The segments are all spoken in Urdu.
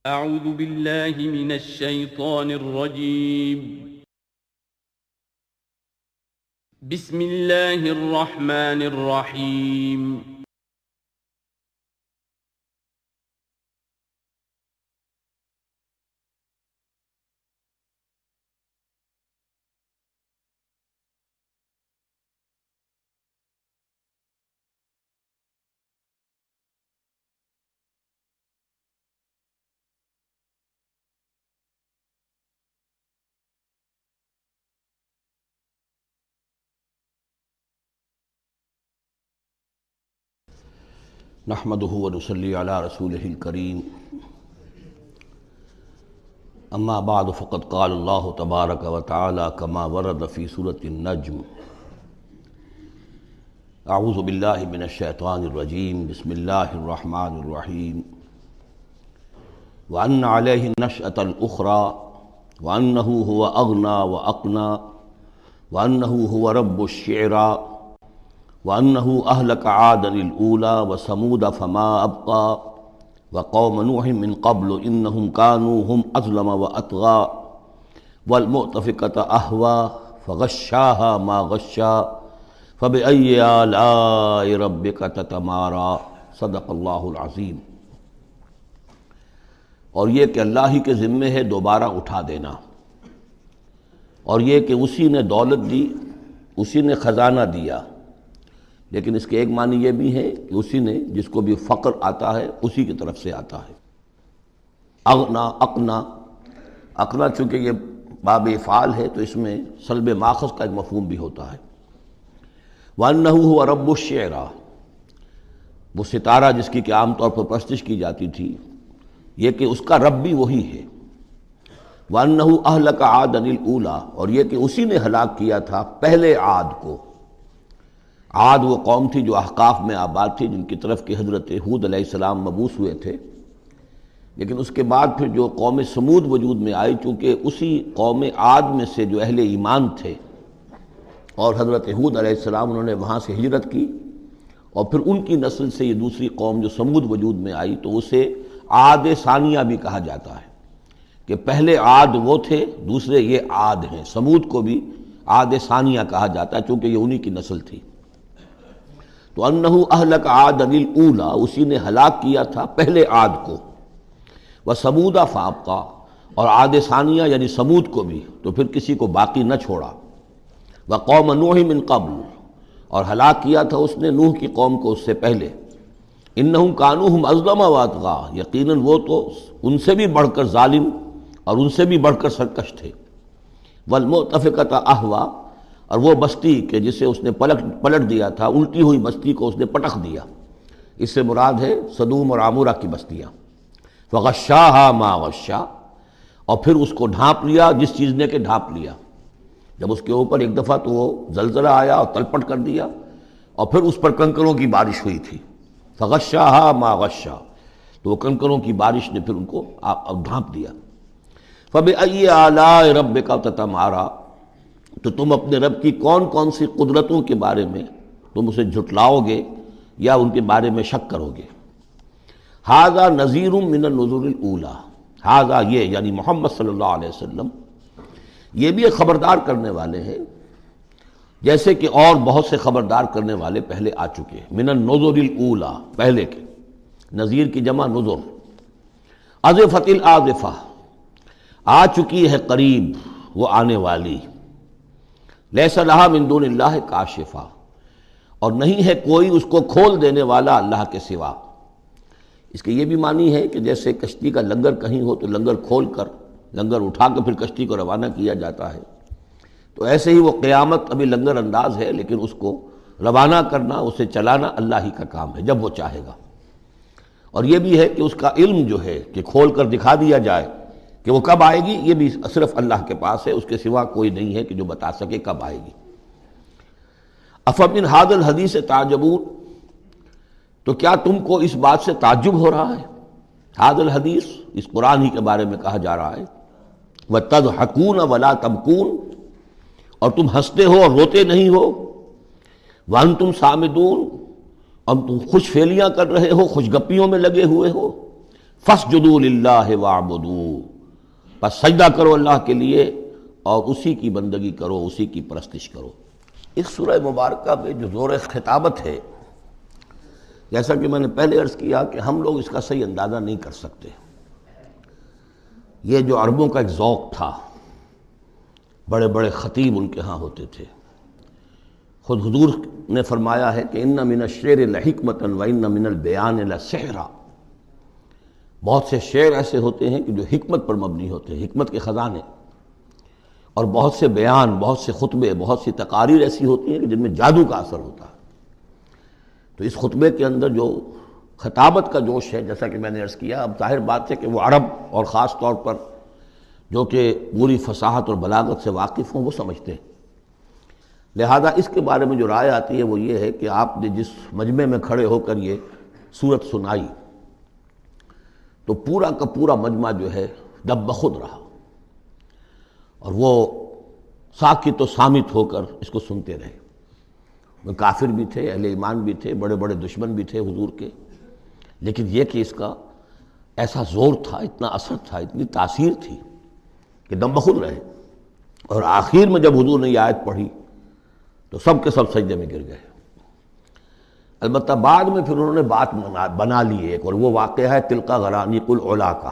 اعوذ باللہ من الشیطان الرجیم بسم اللہ الرحمن الرحیم نحمده ونصلي على رسوله الكريم اما بعد فقد قال الله تبارك وتعالى كما ورد في سورة النجم اعوذ بالله من الشيطان الرجيم بسم الله الرحمن الرحيم وأن عليه النشأة الأخرى وأنه هو أغنى وأقنى وأنه هو رب الشعرى وَأَنَّهُ أَهْلَكَ عَادًا الْأُولَى وَثَمُودَ فَمَا أَبْقَى وَقَوْمَ نُوحٍ مِّن قَبْلُ إِنَّهُمْ كَانُوا هُمْ أَظْلَمَ وَأَطْغَىٰ وَالْمُؤْتَفِكَةَ أَهْوَىٰ فَغَشَّاهَا مَا غَشَّىٰ فَبِأَيِّ آلَاءِ رَبِّكَ تَتَمَارَىٰ صدق اللہ العظیم۔ اور یہ کہ اللہ ہی کے ذمے ہے دوبارہ اٹھا دینا، اور یہ کہ اسی نے دولت دی، اسی نے خزانہ دیا، لیکن اس کے ایک معنی یہ بھی ہے کہ اسی نے جس کو بھی فقر آتا ہے اسی کی طرف سے آتا ہے۔ اغنا اقنا، اقنا چونکہ یہ باب افعال ہے تو اس میں سلب ماخذ کا ایک مفہوم بھی ہوتا ہے۔ وَأَنَّهُ هُوَ رَبُّ الشِّعْرَىٰ، وہ ستارہ جس کی کہ عام طور پر پرستش کی جاتی تھی، یہ کہ اس کا رب بھی وہی ہے۔ وَأَنَّهُ أَهْلَكَ عَادًا الْأُولَىٰ، اور یہ کہ اسی نے ہلاک کیا تھا پہلے عاد کو۔ عاد وہ قوم تھی جو احقاف میں آباد تھی، جن کی طرف کہ حضرت ہود علیہ السلام مبعوث ہوئے تھے، لیکن اس کے بعد پھر جو قوم سمود وجود میں آئی، چونکہ اسی قوم عاد میں سے جو اہل ایمان تھے اور حضرت ہود علیہ السلام انہوں نے وہاں سے ہجرت کی، اور پھر ان کی نسل سے یہ دوسری قوم جو سمود وجود میں آئی، تو اسے عاد ثانیہ بھی کہا جاتا ہے کہ پہلے عاد وہ تھے، دوسرے یہ عاد ہیں۔ سمود کو بھی عاد ثانیہ کہا جاتا ہے چونکہ یہ انہی کی نسل تھی۔ تو انہ اہلک عاد الاولیٰ، اسی نے ہلاک کیا تھا پہلے عاد کو۔ وثمود فابقیٰ، اور عاد ثانیہ یعنی سمود کو بھی تو پھر کسی کو باقی نہ چھوڑا۔ وقوم نوح من قبل، اور ہلاک کیا تھا اس نے نوح کی قوم کو اس سے پہلے۔ انہم کانوا ہم اظلم واطغیٰ، یقیناً وہ تو ان سے بھی بڑھ کر ظالم اور ان سے بھی بڑھ کر سرکش تھے۔ والمؤتفکۃ اہویٰ، اور وہ بستی کہ جسے اس نے پلٹ دیا تھا، الٹی ہوئی بستی کو اس نے پٹخ دیا، اس سے مراد ہے سدوم اور عمورہ کی بستیاں۔ فغشاها ما غشا، اور پھر اس کو ڈھانپ لیا جس چیز نے کہ ڈھانپ لیا۔ جب اس کے اوپر ایک دفعہ تو وہ زلزلہ آیا اور تلپٹ کر دیا، اور پھر اس پر کنکروں کی بارش ہوئی تھی۔ فغشاها ما غشا، تو وہ کنکروں کی بارش نے پھر ان کو ڈھانپ دیا۔ فبأي آلاء ربك تتمارى، تو تم اپنے رب کی کون کون سی قدرتوں کے بارے میں تم اسے جھٹلاؤ گے یا ان کے بارے میں شک کرو گے۔ ھذا نذیر من النذر الاولیٰ، ھذا یہ یعنی محمد صلی اللہ علیہ وسلم یہ بھی ایک خبردار کرنے والے ہیں، جیسے کہ اور بہت سے خبردار کرنے والے پہلے آ چکے ہیں۔ من النذر الاولیٰ، پہلے کے، نذیر کی جمع نذر۔ ازفت الازفہ، آ چکی ہے قریب وہ آنے والی۔ لیس لہا من دون اللہ کاشفہ، اور نہیں ہے کوئی اس کو کھول دینے والا اللہ کے سوا۔ اس کے یہ بھی معنی ہے کہ جیسے کشتی کا لنگر کہیں ہو تو لنگر کھول کر، لنگر اٹھا کے پھر کشتی کو روانہ کیا جاتا ہے، تو ایسے ہی وہ قیامت ابھی لنگر انداز ہے، لیکن اس کو روانہ کرنا، اسے چلانا اللہ ہی کا کام ہے جب وہ چاہے گا۔ اور یہ بھی ہے کہ اس کا علم جو ہے کہ کھول کر دکھا دیا جائے کہ وہ کب آئے گی، یہ بھی صرف اللہ کے پاس ہے، اس کے سوا کوئی نہیں ہے کہ جو بتا سکے کب آئے گی۔ افمن ھذا الحدیث تعجبون، تو کیا تم کو اس بات سے تعجب ہو رہا ہے؟ ھذا الحدیث، اس قرآن ہی کے بارے میں کہا جا رہا ہے۔ وتضحکون ولا تبکون، اور تم ہنستے ہو اور روتے نہیں ہو۔ وانتم صامدون، اور تم خوش فیلیاں کر رہے ہو، خوش گپیوں میں لگے ہوئے ہو۔ فاسجدوا للہ واعبدوا، بس سجدہ کرو اللہ کے لیے اور اسی کی بندگی کرو، اسی کی پرستش کرو۔ اس سورہ مبارکہ میں جو زور خطابت ہے، جیسا کہ میں نے پہلے عرض کیا کہ ہم لوگ اس کا صحیح اندازہ نہیں کر سکتے۔ یہ جو عربوں کا ایک ذوق تھا، بڑے بڑے خطیب ان کے ہاں ہوتے تھے۔ خود حضور نے فرمایا ہے کہ ان من الشعر لحکمۃ وان من البیان لسحرا، بہت سے شعر ایسے ہوتے ہیں کہ جو حکمت پر مبنی ہوتے ہیں، حکمت کے خزانے، اور بہت سے بیان، بہت سے خطبے، بہت سی تقاریر ایسی ہوتی ہیں کہ جن میں جادو کا اثر ہوتا ہے۔ تو اس خطبے کے اندر جو خطابت کا جوش ہے، جیسا کہ میں نے عرض کیا، اب ظاہر بات ہے کہ وہ عرب اور خاص طور پر جو کہ پوری فصاحت اور بلاغت سے واقف ہوں وہ سمجھتے ہیں۔ لہذا اس کے بارے میں جو رائے آتی ہے وہ یہ ہے کہ آپ نے جس مجمع میں کھڑے ہو کر یہ سورت سنائی تو پورا کا پورا مجمع جو ہے دب بخود رہا، اور وہ ساکت و صامت ہو کر اس کو سنتے رہے۔ وہ کافر بھی تھے، اہل ایمان بھی تھے، بڑے بڑے دشمن بھی تھے حضور کے، لیکن یہ کہ اس کا ایسا زور تھا، اتنا اثر تھا، اتنی تاثیر تھی کہ دم بخود رہے۔ اور آخر میں جب حضور نے یہ آیت پڑھی تو سب کے سب سجدے میں گر گئے۔ البتہ بعد میں پھر انہوں نے بات بنا لی ایک، اور وہ واقعہ ہے تلقا غرانیق العلا کا۔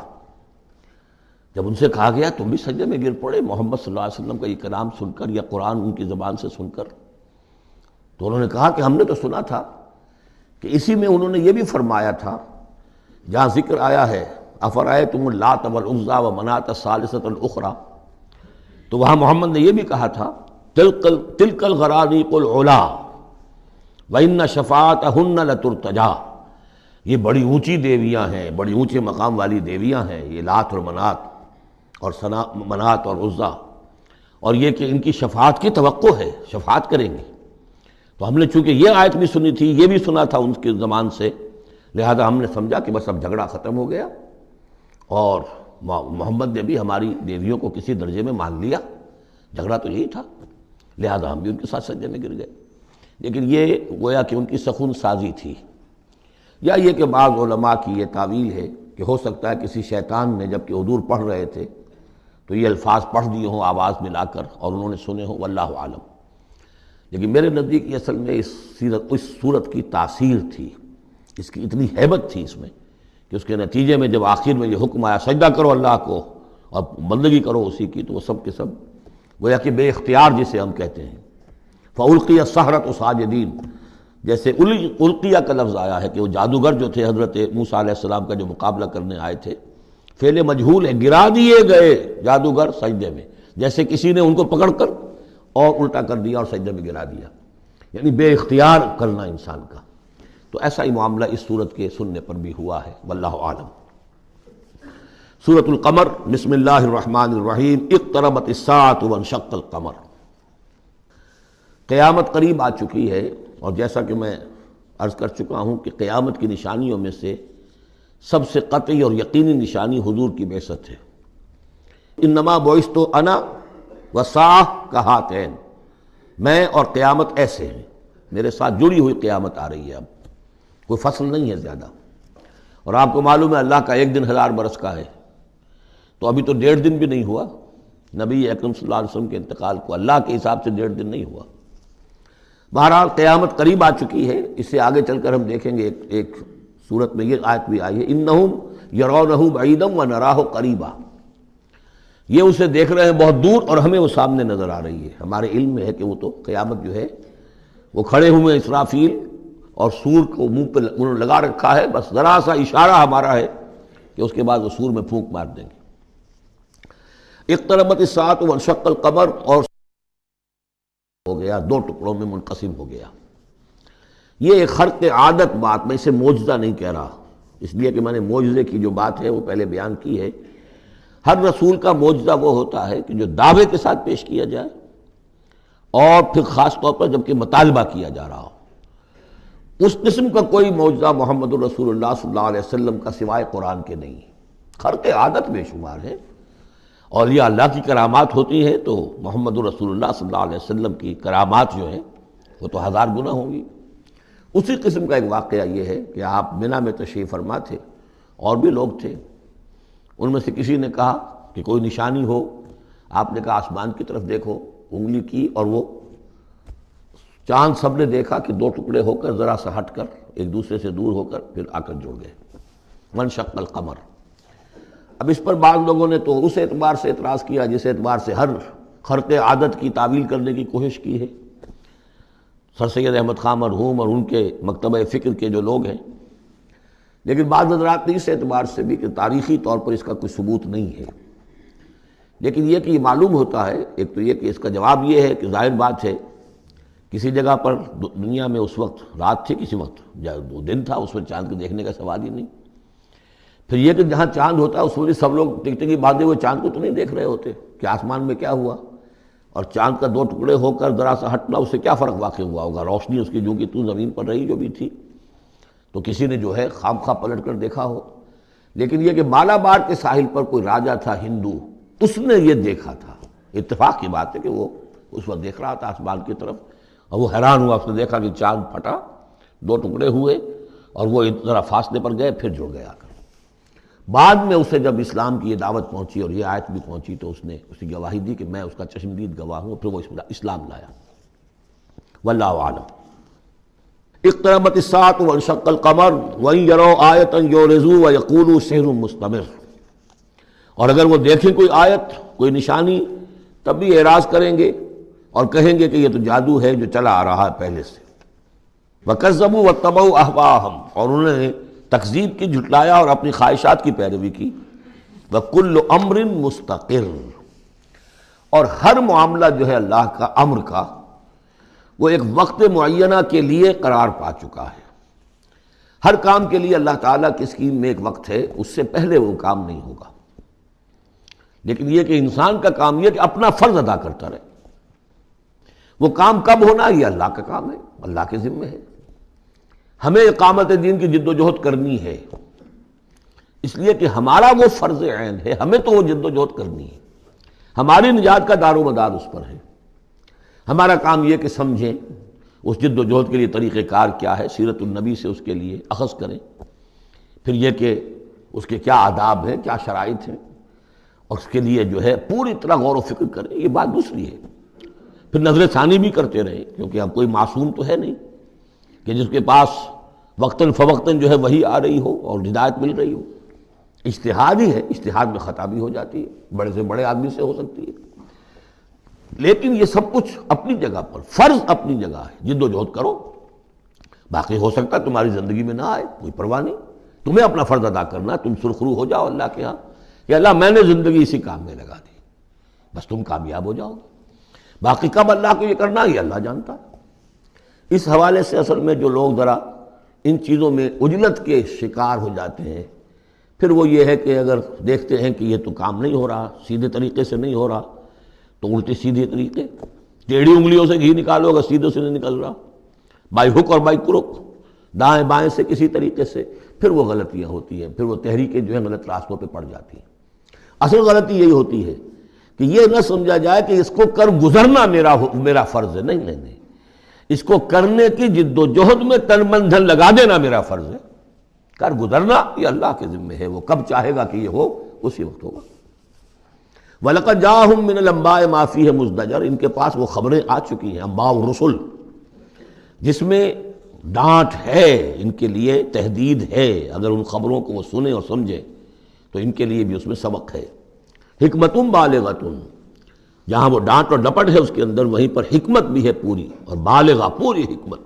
جب ان سے کہا گیا تم بھی سجدے میں گر پڑے محمد صلی اللہ علیہ وسلم کا یہ کلام سن کر یا قرآن ان کی زبان سے سن کر، تو انہوں نے کہا کہ ہم نے تو سنا تھا کہ اسی میں انہوں نے یہ بھی فرمایا تھا جہاں ذکر آیا ہے افرأیتم اللات والعزی ومناۃ الثالثۃ الاخری، تو وہاں محمد نے یہ بھی کہا تھا تلک الغرانیق العلا وَإِنَّ شَفَاعَتَهُنَّ لَتُرْتَجَىٰ، یہ بڑی اونچی دیویاں ہیں، بڑی اونچے مقام والی دیویاں ہیں یہ لات اور منات اور عزیٰ، اور یہ کہ ان کی شفاعت کی توقع ہے، شفاعت کریں گی۔ تو ہم نے چونکہ یہ آیت بھی سنی تھی، یہ بھی سنا تھا ان کے زمان سے، لہذا ہم نے سمجھا کہ بس اب جھگڑا ختم ہو گیا، اور محمد نے بھی ہماری دیویوں کو کسی درجے میں مان لیا، جھگڑا تو یہی تھا، لہذا ہم بھی ان کے ساتھ سجدے میں گر گئے۔ لیکن یہ گویا کہ ان کی سخن سازی تھی، یا یہ کہ بعض علماء کی یہ تعویل ہے کہ ہو سکتا ہے کسی شیطان نے جب کہ حضور پڑھ رہے تھے تو یہ الفاظ پڑھ دیے ہوں آواز ملا کر اور انہوں نے سنے ہوں، واللہ عالم۔ لیکن میرے نزدیک یہ اصل میں اس صورت کی تاثیر تھی، اس کی اتنی ہیبت تھی اس میں کہ اس کے نتیجے میں جب آخر میں یہ حکم آیا سجدہ کرو اللہ کو اور بندگی کرو اسی کی، تو وہ سب کے سب گویا کہ بے اختیار جسے ہم کہتے ہیں فَأُلْقِيَ السَّحَرَةُ سَاجِدِينَ، جیسے القیہ کا لفظ آیا ہے کہ وہ جادوگر جو تھے حضرت موسیٰ علیہ السلام کا جو مقابلہ کرنے آئے تھے، فعل مجہول ہے، گرا دیے گئے جادوگر سجدے میں، جیسے کسی نے ان کو پکڑ کر اور الٹا کر دیا اور سجدے میں گرا دیا، یعنی بے اختیار کرنا انسان کا۔ تو ایسا ہی معاملہ اس سورت کے سننے پر بھی ہوا ہے، واللہ عالم۔ سورۃ القمر، بسم اللہ الرحمن الرحیم، اقتربت الساعۃ وانشق القمر۔ قیامت قریب آ چکی ہے، اور جیسا کہ میں عرض کر چکا ہوں کہ قیامت کی نشانیوں میں سے سب سے قطعی اور یقینی نشانی حضور کی بعثت ہے۔ انما بعثت انا والساعۃ کہاتین، میں اور قیامت ایسے ہیں، میرے ساتھ جڑی ہوئی قیامت آ رہی ہے، اب کوئی فصل نہیں ہے زیادہ۔ اور آپ کو معلوم ہے اللہ کا ایک دن 1000 برس کا ہے، تو ابھی تو 1.5 دن بھی نہیں ہوا نبی اکرم صلی اللہ علیہ وسلم کے انتقال کو، اللہ کے حساب سے 1.5 دن نہیں ہوا۔ بہرحال قیامت قریب آ چکی ہے، اس سے آگے چل کر ہم دیکھیں گے ایک صورت میں یہ آیت بھی آئی ہے، انہم یرونہ بعیدا ونراہ قریبا، یہ اسے دیکھ رہے ہیں بہت دور اور ہمیں وہ سامنے نظر آ رہی ہے۔ ہمارے علم میں ہے کہ وہ تو قیامت جو ہے وہ کھڑے ہوئے ہیں اسرافیل اور سور کو منہ پہ انہوں نے لگا رکھا ہے، بس ذرا سا اشارہ ہمارا ہے کہ اس کے بعد وہ سور میں پھونک مار دیں گے۔ اقتربت الساعۃ وانشق القمر، اور ہو گیا، 2 ٹکڑوں میں منقسم ہو گیا۔ یہ ایک خرق عادت بات، میں اسے معجزہ نہیں کہہ رہا، اس لیے کہ میں نے معجزے کی جو بات ہے وہ پہلے بیان کی ہے۔ ہر رسول کا معجزہ وہ ہوتا ہے کہ جو دعوے کے ساتھ پیش کیا جائے، اور پھر خاص طور پر جب کہ مطالبہ کیا جا رہا ہو۔ اس قسم کا کوئی معجزہ محمد الرسول اللہ صلی اللہ علیہ وسلم کا سوائے قرآن کے نہیں، خرق عادت بے شمار ہے۔ اولیاء اللہ کی کرامات ہوتی ہیں تو محمد الرسول اللہ صلی اللہ علیہ وسلم کی کرامات جو ہیں وہ تو 1000 گنا ہوں گی۔ اسی قسم کا ایک واقعہ یہ ہے کہ آپ منی میں تشریف فرما تھے، اور بھی لوگ تھے، ان میں سے کسی نے کہا کہ کوئی نشانی ہو، آپ نے کہا آسمان کی طرف دیکھو، انگلی کی اور وہ چاند سب نے دیکھا کہ دو ٹکڑے ہو کر ذرا سا ہٹ کر ایک دوسرے سے دور ہو کر پھر آ کر جڑ گئے، وانشق القمر۔ اب اس پر بعض لوگوں نے تو اس اعتبار سے اعتراض کیا جس اعتبار سے ہر خرق عادت کی تعویل کرنے کی کوشش کی ہے، سر سید احمد خان مرحوم اور ان کے مکتبہ فکر کے جو لوگ ہیں، لیکن بعض حضرات نے اس اعتبار سے بھی کہ تاریخی طور پر اس کا کوئی ثبوت نہیں ہے، لیکن یہ کہ یہ معلوم ہوتا ہے، ایک تو یہ کہ اس کا جواب یہ ہے کہ ظاہر بات ہے کسی جگہ پر دنیا میں اس وقت رات تھی، کسی وقت دن تھا، اس وقت چاند کو دیکھنے کا سوال ہی نہیں۔ پھر یہ کہ جہاں چاند ہوتا ہے اس وقت سب لوگ ٹکٹکی باندھے ہوئے چاند کو تو نہیں دیکھ رہے ہوتے کہ آسمان میں کیا ہوا، اور چاند کا دو ٹکڑے ہو کر ذرا سا ہٹنا اس سے کیا فرق واقع ہوا ہوگا، روشنی اس کی جو کہ تو زمین پر رہی جو بھی تھی، تو کسی نے جو ہے خام خواہ پلٹ کر دیکھا ہو۔ لیکن یہ کہ مالابار کے ساحل پر کوئی راجا تھا ہندو، اس نے یہ دیکھا تھا، اتفاق کی بات ہے کہ وہ اس وقت دیکھ رہا تھا آسمان کی طرف، اور وہ حیران ہوا، اس نے دیکھا کہ چاند پھٹا، دو ٹکڑے ہوئے اور وہ ذرا فاصلے پر گئے پھر جڑ گئے آ کر۔ بعد میں اسے جب اسلام کی یہ دعوت پہنچی اور یہ آیت بھی پہنچی تو اس نے اسی گواہی دی کہ میں اس کا چشمدید گواہ ہوں، پھر وہ اسلام لایا۔ واللہ اعلم۔ اقتربت الساعة وانشق القمر وإن يروا آية يعرضوا ويقولوا سحر مستمر، اور اگر وہ دیکھیں کوئی آیت، کوئی نشانی، تب بھی اعراض کریں گے اور کہیں گے کہ یہ تو جادو ہے جو چلا آ رہا ہے پہلے سے۔ وَكَذَّبُوا وَاتَّبَعُوا أَهْوَاءَهُمْ، اور انہوں نے تکذیب کی، جھٹلایا اور اپنی خواہشات کی پیروی کی۔ وَكُلُّ أَمْرٍ مُسْتَقِرٌ، اور ہر معاملہ جو ہے اللہ کا امر کا وہ ایک وقت معینہ کے لیے قرار پا چکا ہے۔ ہر کام کے لیے اللہ تعالیٰ کی اسکیم میں ایک وقت ہے، اس سے پہلے وہ کام نہیں ہوگا۔ لیکن یہ کہ انسان کا کام یہ کہ اپنا فرض ادا کرتا رہے، وہ کام کب ہونا یہ اللہ کا کام ہے، اللہ کے ذمہ ہے۔ ہمیں اقامت دین کی جد و جہد کرنی ہے، اس لیے کہ ہمارا وہ فرض عین ہے، ہمیں تو وہ جد و جہد کرنی ہے، ہماری نجات کا دار و مدار اس پر ہے۔ ہمارا کام یہ کہ سمجھیں اس جد و جہد کے لیے طریقہ کار کیا ہے، سیرت النبی سے اس کے لیے اخذ کریں، پھر یہ کہ اس کے کیا آداب ہیں، کیا شرائط ہیں، اور اس کے لیے جو ہے پوری طرح غور و فکر کریں، یہ بات دوسری ہے۔ پھر نظر ثانی بھی کرتے رہیں، کیونکہ اب کوئی معصوم تو ہے نہیں کہ جس کے پاس وقتاً فوقتاً جو ہے وہی آ رہی ہو اور ہدایت مل رہی ہو۔ اجتہاد ہی ہے، اجتہاد میں خطا بھی ہو جاتی ہے، بڑے سے بڑے آدمی سے ہو سکتی ہے، لیکن یہ سب کچھ اپنی جگہ پر، فرض اپنی جگہ ہے، جد و جہد کرو۔ باقی ہو سکتا ہے تمہاری زندگی میں نہ آئے، کوئی پرواہ نہیں، تمہیں اپنا فرض ادا کرنا، تم سرخرو ہو جاؤ اللہ کے ہاں کہ اللہ میں نے زندگی اسی کام میں لگا دی، بس تم کامیاب ہو جاؤ گے۔ باقی کب اللہ کو یہ کرنا یہ اللہ جانتا ہے۔ اس حوالے سے اصل میں جو لوگ ذرا ان چیزوں میں عجلت کے شکار ہو جاتے ہیں، پھر وہ یہ ہے کہ اگر دیکھتے ہیں کہ یہ تو کام نہیں ہو رہا، سیدھے طریقے سے نہیں ہو رہا، تو الٹے سیدھے طریقے، ٹیڑھی انگلیوں سے گھی نکالو اگر سیدھے سے نہیں نکل رہا، بائی ہک اور بائی کرک، دائیں بائیں سے کسی طریقے سے، پھر وہ غلطیاں ہوتی ہیں، پھر وہ تحریکیں جو ہیں غلط راستوں پہ پڑ جاتی ہیں۔ اصل غلطی یہی ہوتی ہے کہ یہ نہ سمجھا جائے کہ اس کو کر گزرنا میرا فرض ہے، نہیں نہیں نہیں، اس کو کرنے کی جد و جہد میں تن من دھن لگا دینا میرا فرض ہے، کر گزرنا یہ اللہ کے ذمہ ہے، وہ کب چاہے گا کہ یہ ہو اسی وقت ہوگا۔ وَلَقَدْ جَاءَهُم مِّنَ الْأَنبَاءِ مَا فِيهِ مُزْدَجَرٌ، ان کے پاس وہ خبریں آ چکی ہیں، انباء الرسل، جس میں ڈانٹ ہے، ان کے لیے تہدید ہے، اگر ان خبروں کو وہ سنیں اور سمجھیں تو ان کے لیے بھی اس میں سبق ہے۔ حکمتٌ بالغۃ، جہاں وہ ڈانٹ اور ڈپٹ ہے اس کے اندر، وہیں پر حکمت بھی ہے پوری، اور بالغہ پوری حکمت۔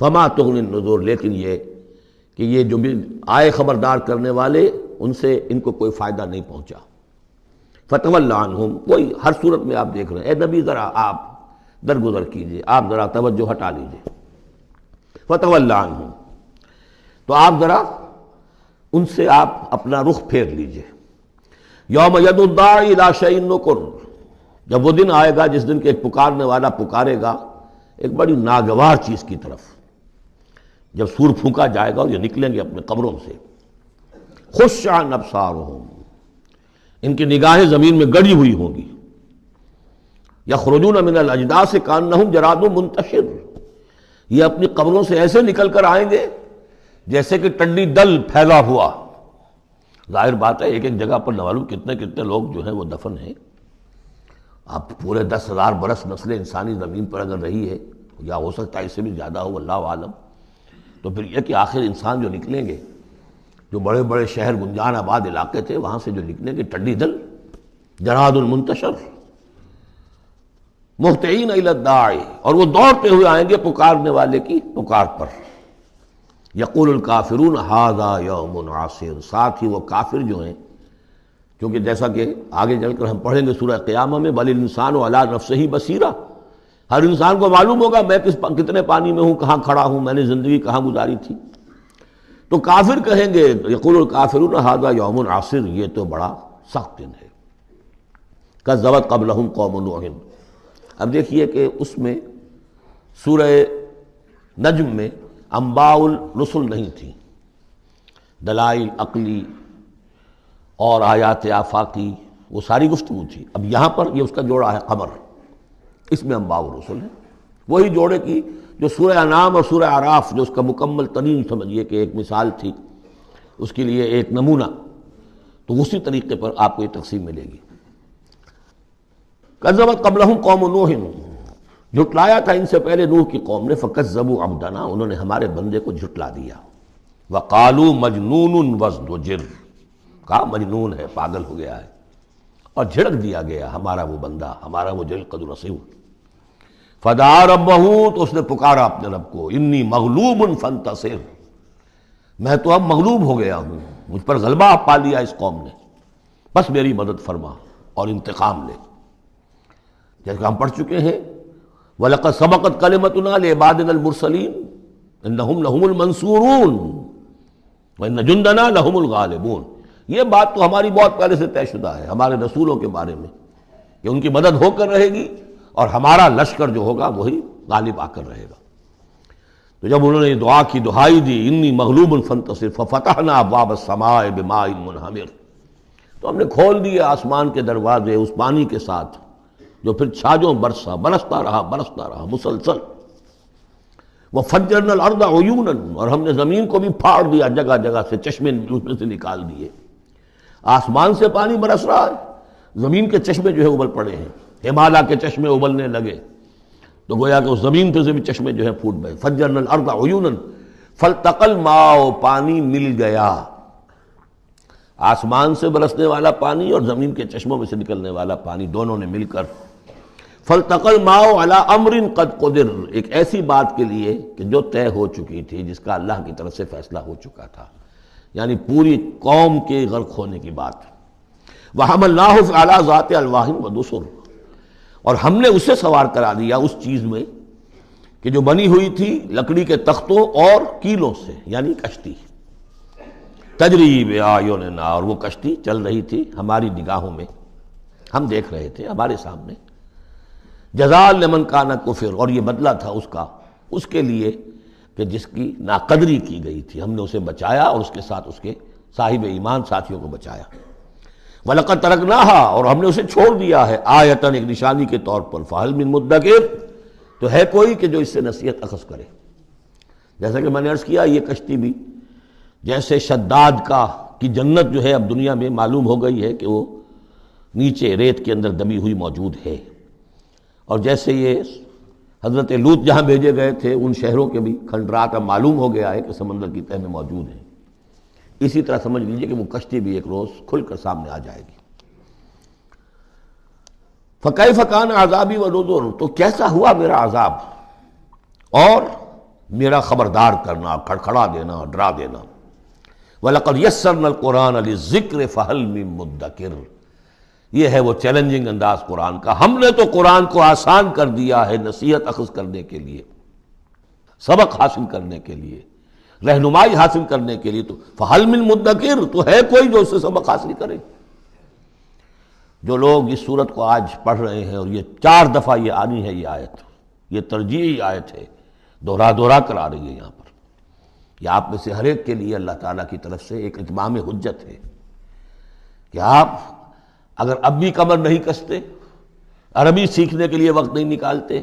فما تغنی النذر، لیکن یہ کہ یہ جو بھی آئے خبردار کرنے والے، ان سے ان کو کوئی فائدہ نہیں پہنچا۔ فتول عنہم، کوئی ہر صورت میں آپ دیکھ رہے ہیں، اے نبی ذرا آپ درگزر کیجئے، آپ ذرا توجہ ہٹا لیجئے۔ فتول عنہم، تو آپ ذرا ان سے آپ اپنا رخ پھیر لیجئے۔ یوم یدعو الداعی الی شیء نکر، جب وہ دن آئے گا جس دن کہ ایک پکارنے والا پکارے گا ایک بڑی ناگوار چیز کی طرف، جب سور پھونکا جائے گا اور یہ نکلیں گے اپنے قبروں سے۔ خش عن ابصارہم، ان کی نگاہیں زمین میں گڑی ہوئی ہوں گی۔ یخرجون من الاجداث کانہم جراد منتشر، یہ اپنی قبروں سے ایسے نکل کر آئیں گے جیسے کہ ٹنڈی دل پھیلا ہوا ظاہر بات ہے ایک ایک جگہ پر نہ معلوم کتنے کتنے لوگ جو ہیں وہ دفن ہیں. اب پورے 10,000 برس نسل انسانی زمین پر اگر رہی ہے، یا ہو سکتا ہے اس سے بھی زیادہ ہو، اللہ عالم، تو پھر یہ کہ آخر انسان جو نکلیں گے، جو بڑے بڑے شہر گنجان آباد علاقے تھے وہاں سے جو نکلیں گے ٹڈی دل، جراد المنتشر، مہطعین الی الداعی، اور وہ دوڑتے ہوئے آئیں گے پکارنے والے کی پکار پر. یقول الکافرون ھذا یوم عسیر، ساتھ ہی وہ کافر جو ہیں، کیونکہ جیسا کہ آگے چل کر ہم پڑھیں گے سورہ قیامہ میں، بل الانسان علی نفسہ بصیرہ، ہر انسان کو معلوم ہوگا میں کتنے پانی میں ہوں، کہاں کھڑا ہوں، میں نے زندگی کہاں گزاری تھی. تو کافر کہیں گے یقول الکافرون ھذا یوم عسیر، یہ تو بڑا سخت دن ہے. کذبت قبلہم قوم نوح، اب دیکھیے کہ اس میں سورہ نجم میں انباء الرسل نہیں تھی، دلائل عقلی اور آیات آفاقی وہ ساری گفتگو تھی. اب یہاں پر یہ اس کا جوڑا ہے قمر، اس میں انباء الرسل ہے، وہی جوڑے کی جو سورہ انعام اور سورہ اعراف جو اس کا مکمل ترین سمجھیے کہ ایک مثال تھی، اس کے لیے ایک نمونہ، تو اسی طریقے پر آپ کو یہ تقسیم ملے گی. کذبت قبلہم قوم نوح، جھٹلایا تھا ان سے پہلے نوح کی قوم نے، فکذبوا عبدنا، انہوں نے ہمارے بندے کو جھٹلا دیا. وقالوا مجنون وازدجر، کہا مجنون ہے، پاگل ہو گیا ہے، اور جھڑک دیا گیا ہمارا وہ بندہ، ہمارا وہ جلیل قدر رسول. فدعا ربہ، تو اس نے پکارا اپنے رب کو، انی مغلوب فانتصر، میں تو اب مغلوب ہو گیا ہوں، مجھ پر غلبہ پا لیا اس قوم نے، بس میری مدد فرما اور انتقام لے. جیسے کہ ہم پڑھ چکے ہیں وَلَقَدْ سَبَقَتْ كَلِمَتُنَا لِعِبَادِنَا الْمُرْسَلِينَ إِنَّهُمْ لَهُمُ الْمَنْصُورُونَ وَإِنَّ جُنْدَنَا لَهُمُ الْغَالِبُونَ. یہ بات تو ہماری بہت پہلے سے طے شدہ ہے ہمارے رسولوں کے بارے میں کہ ان کی مدد ہو کر رہے گی اور ہمارا لشکر جو ہوگا وہی غالب آ کر رہے گا. تو جب انہوں نے دعا کی، دہائی دی، انی مغلوب فانتصر ففتحنا ابواب السماء بماء منہمر، تو ہم نے کھول دیے آسمان کے دروازے اس پانی کے ساتھ جو پھر چھاجوں برستا رہا مسلسل. وفجرنا الارض عیونا، اور ہم نے زمین کو بھی پھاڑ دیا جگہ جگہ سے، چشمے اس میں سے نکال دیے. آسمان سے پانی برس رہا ہے، زمین کے چشمے جو ہے ابل پڑے ہیں، ہمالیہ کے چشمے ابلنے لگے، تو گویا کہ اس زمین پہ سے بھی چشمے جو ہے پھوٹ گئے. فجرنا الارض عیونا فالتقى الماء، پانی مل گیا، آسمان سے برسنے والا پانی اور زمین کے چشموں میں سے نکلنے والا پانی دونوں نے مل کر فالتقى الماء على امر قد قدر، ایک ایسی بات کے لیے کہ جو طے ہو چکی تھی، جس کا اللہ کی طرف سے فیصلہ ہو چکا تھا، یعنی پوری قوم کے غرق ہونے کی بات. وحملناه على ذات الواح ودسر، اور ہم نے اسے سوار کرا دیا اس چیز میں کہ جو بنی ہوئی تھی لکڑی کے تختوں اور کیلوں سے، یعنی کشتی. تجری بأعیننا، اور وہ کشتی چل رہی تھی ہماری نگاہوں میں، ہم دیکھ رہے تھے ہمارے سامنے. جزاء لمن کان کفر، اور یہ بدلہ تھا اس کا، اس کے لیے کہ جس کی ناقدری کی گئی تھی، ہم نے اسے بچایا اور اس کے ساتھ اس کے صاحب ایمان ساتھیوں کو بچایا. وَلَقَدْ تَرَكْنَاهَا، اور ہم نے اسے چھوڑ دیا ہے، آیتاً، ایک نشانی کے طور پر، فَهَلْ مِن مُدَّكِرٍ، تو ہے کوئی کہ جو اس سے نصیحت اخذ کرے. جیسا کہ میں نے عرض کیا، یہ کشتی بھی جیسے شداد کی جنت جو ہے اب دنیا میں معلوم ہو گئی ہے کہ وہ نیچے ریت کے اندر دبی ہوئی موجود ہے، اور جیسے یہ حضرت لوط جہاں بھیجے گئے تھے ان شہروں کے بھی کھنڈرات اب معلوم ہو گیا ہے کہ سمندر کی تہہ میں موجود ہیں، اسی طرح سمجھ لیجئے کہ وہ کشتی بھی ایک روز کھل کر سامنے آ جائے گی. فَكَيْفَ كَانَ عَذَابِي وَنُذُرِ، تو کیسا ہوا میرا عذاب اور میرا خبردار کرنا، کھڑکھڑا دینا، ڈرا دینا. وَلَقَدْ يَسَّرْنَا الْقُرْآنَ لِلذِّكْرِ فَهَلْ مِن مُدَّكِرٍ، یہ ہے وہ چیلنجنگ انداز قرآن کا. ہم نے تو قرآن کو آسان کر دیا ہے نصیحت اخذ کرنے کے لیے، سبق حاصل کرنے کے لیے، رہنمائی حاصل کرنے کے لیے. تو فَهَلْ مِن مُدَّكِرٍ، تو ہے کوئی جو اس سے سبق حاصل کرے. جو لوگ اس صورت کو آج پڑھ رہے ہیں، اور یہ 4 دفعہ یہ آنی ہے، یہ آیت، یہ ترجیحی آیت ہے، دوہرا کر آ رہی ہے یہاں پر. یہ آپ میں سے ہر ایک کے لیے اللہ تعالیٰ کی طرف سے ایک اتمام حجت ہے کہ آپ اگر اب بھی کمر نہیں کستے، عربی سیکھنے کے لیے وقت نہیں نکالتے،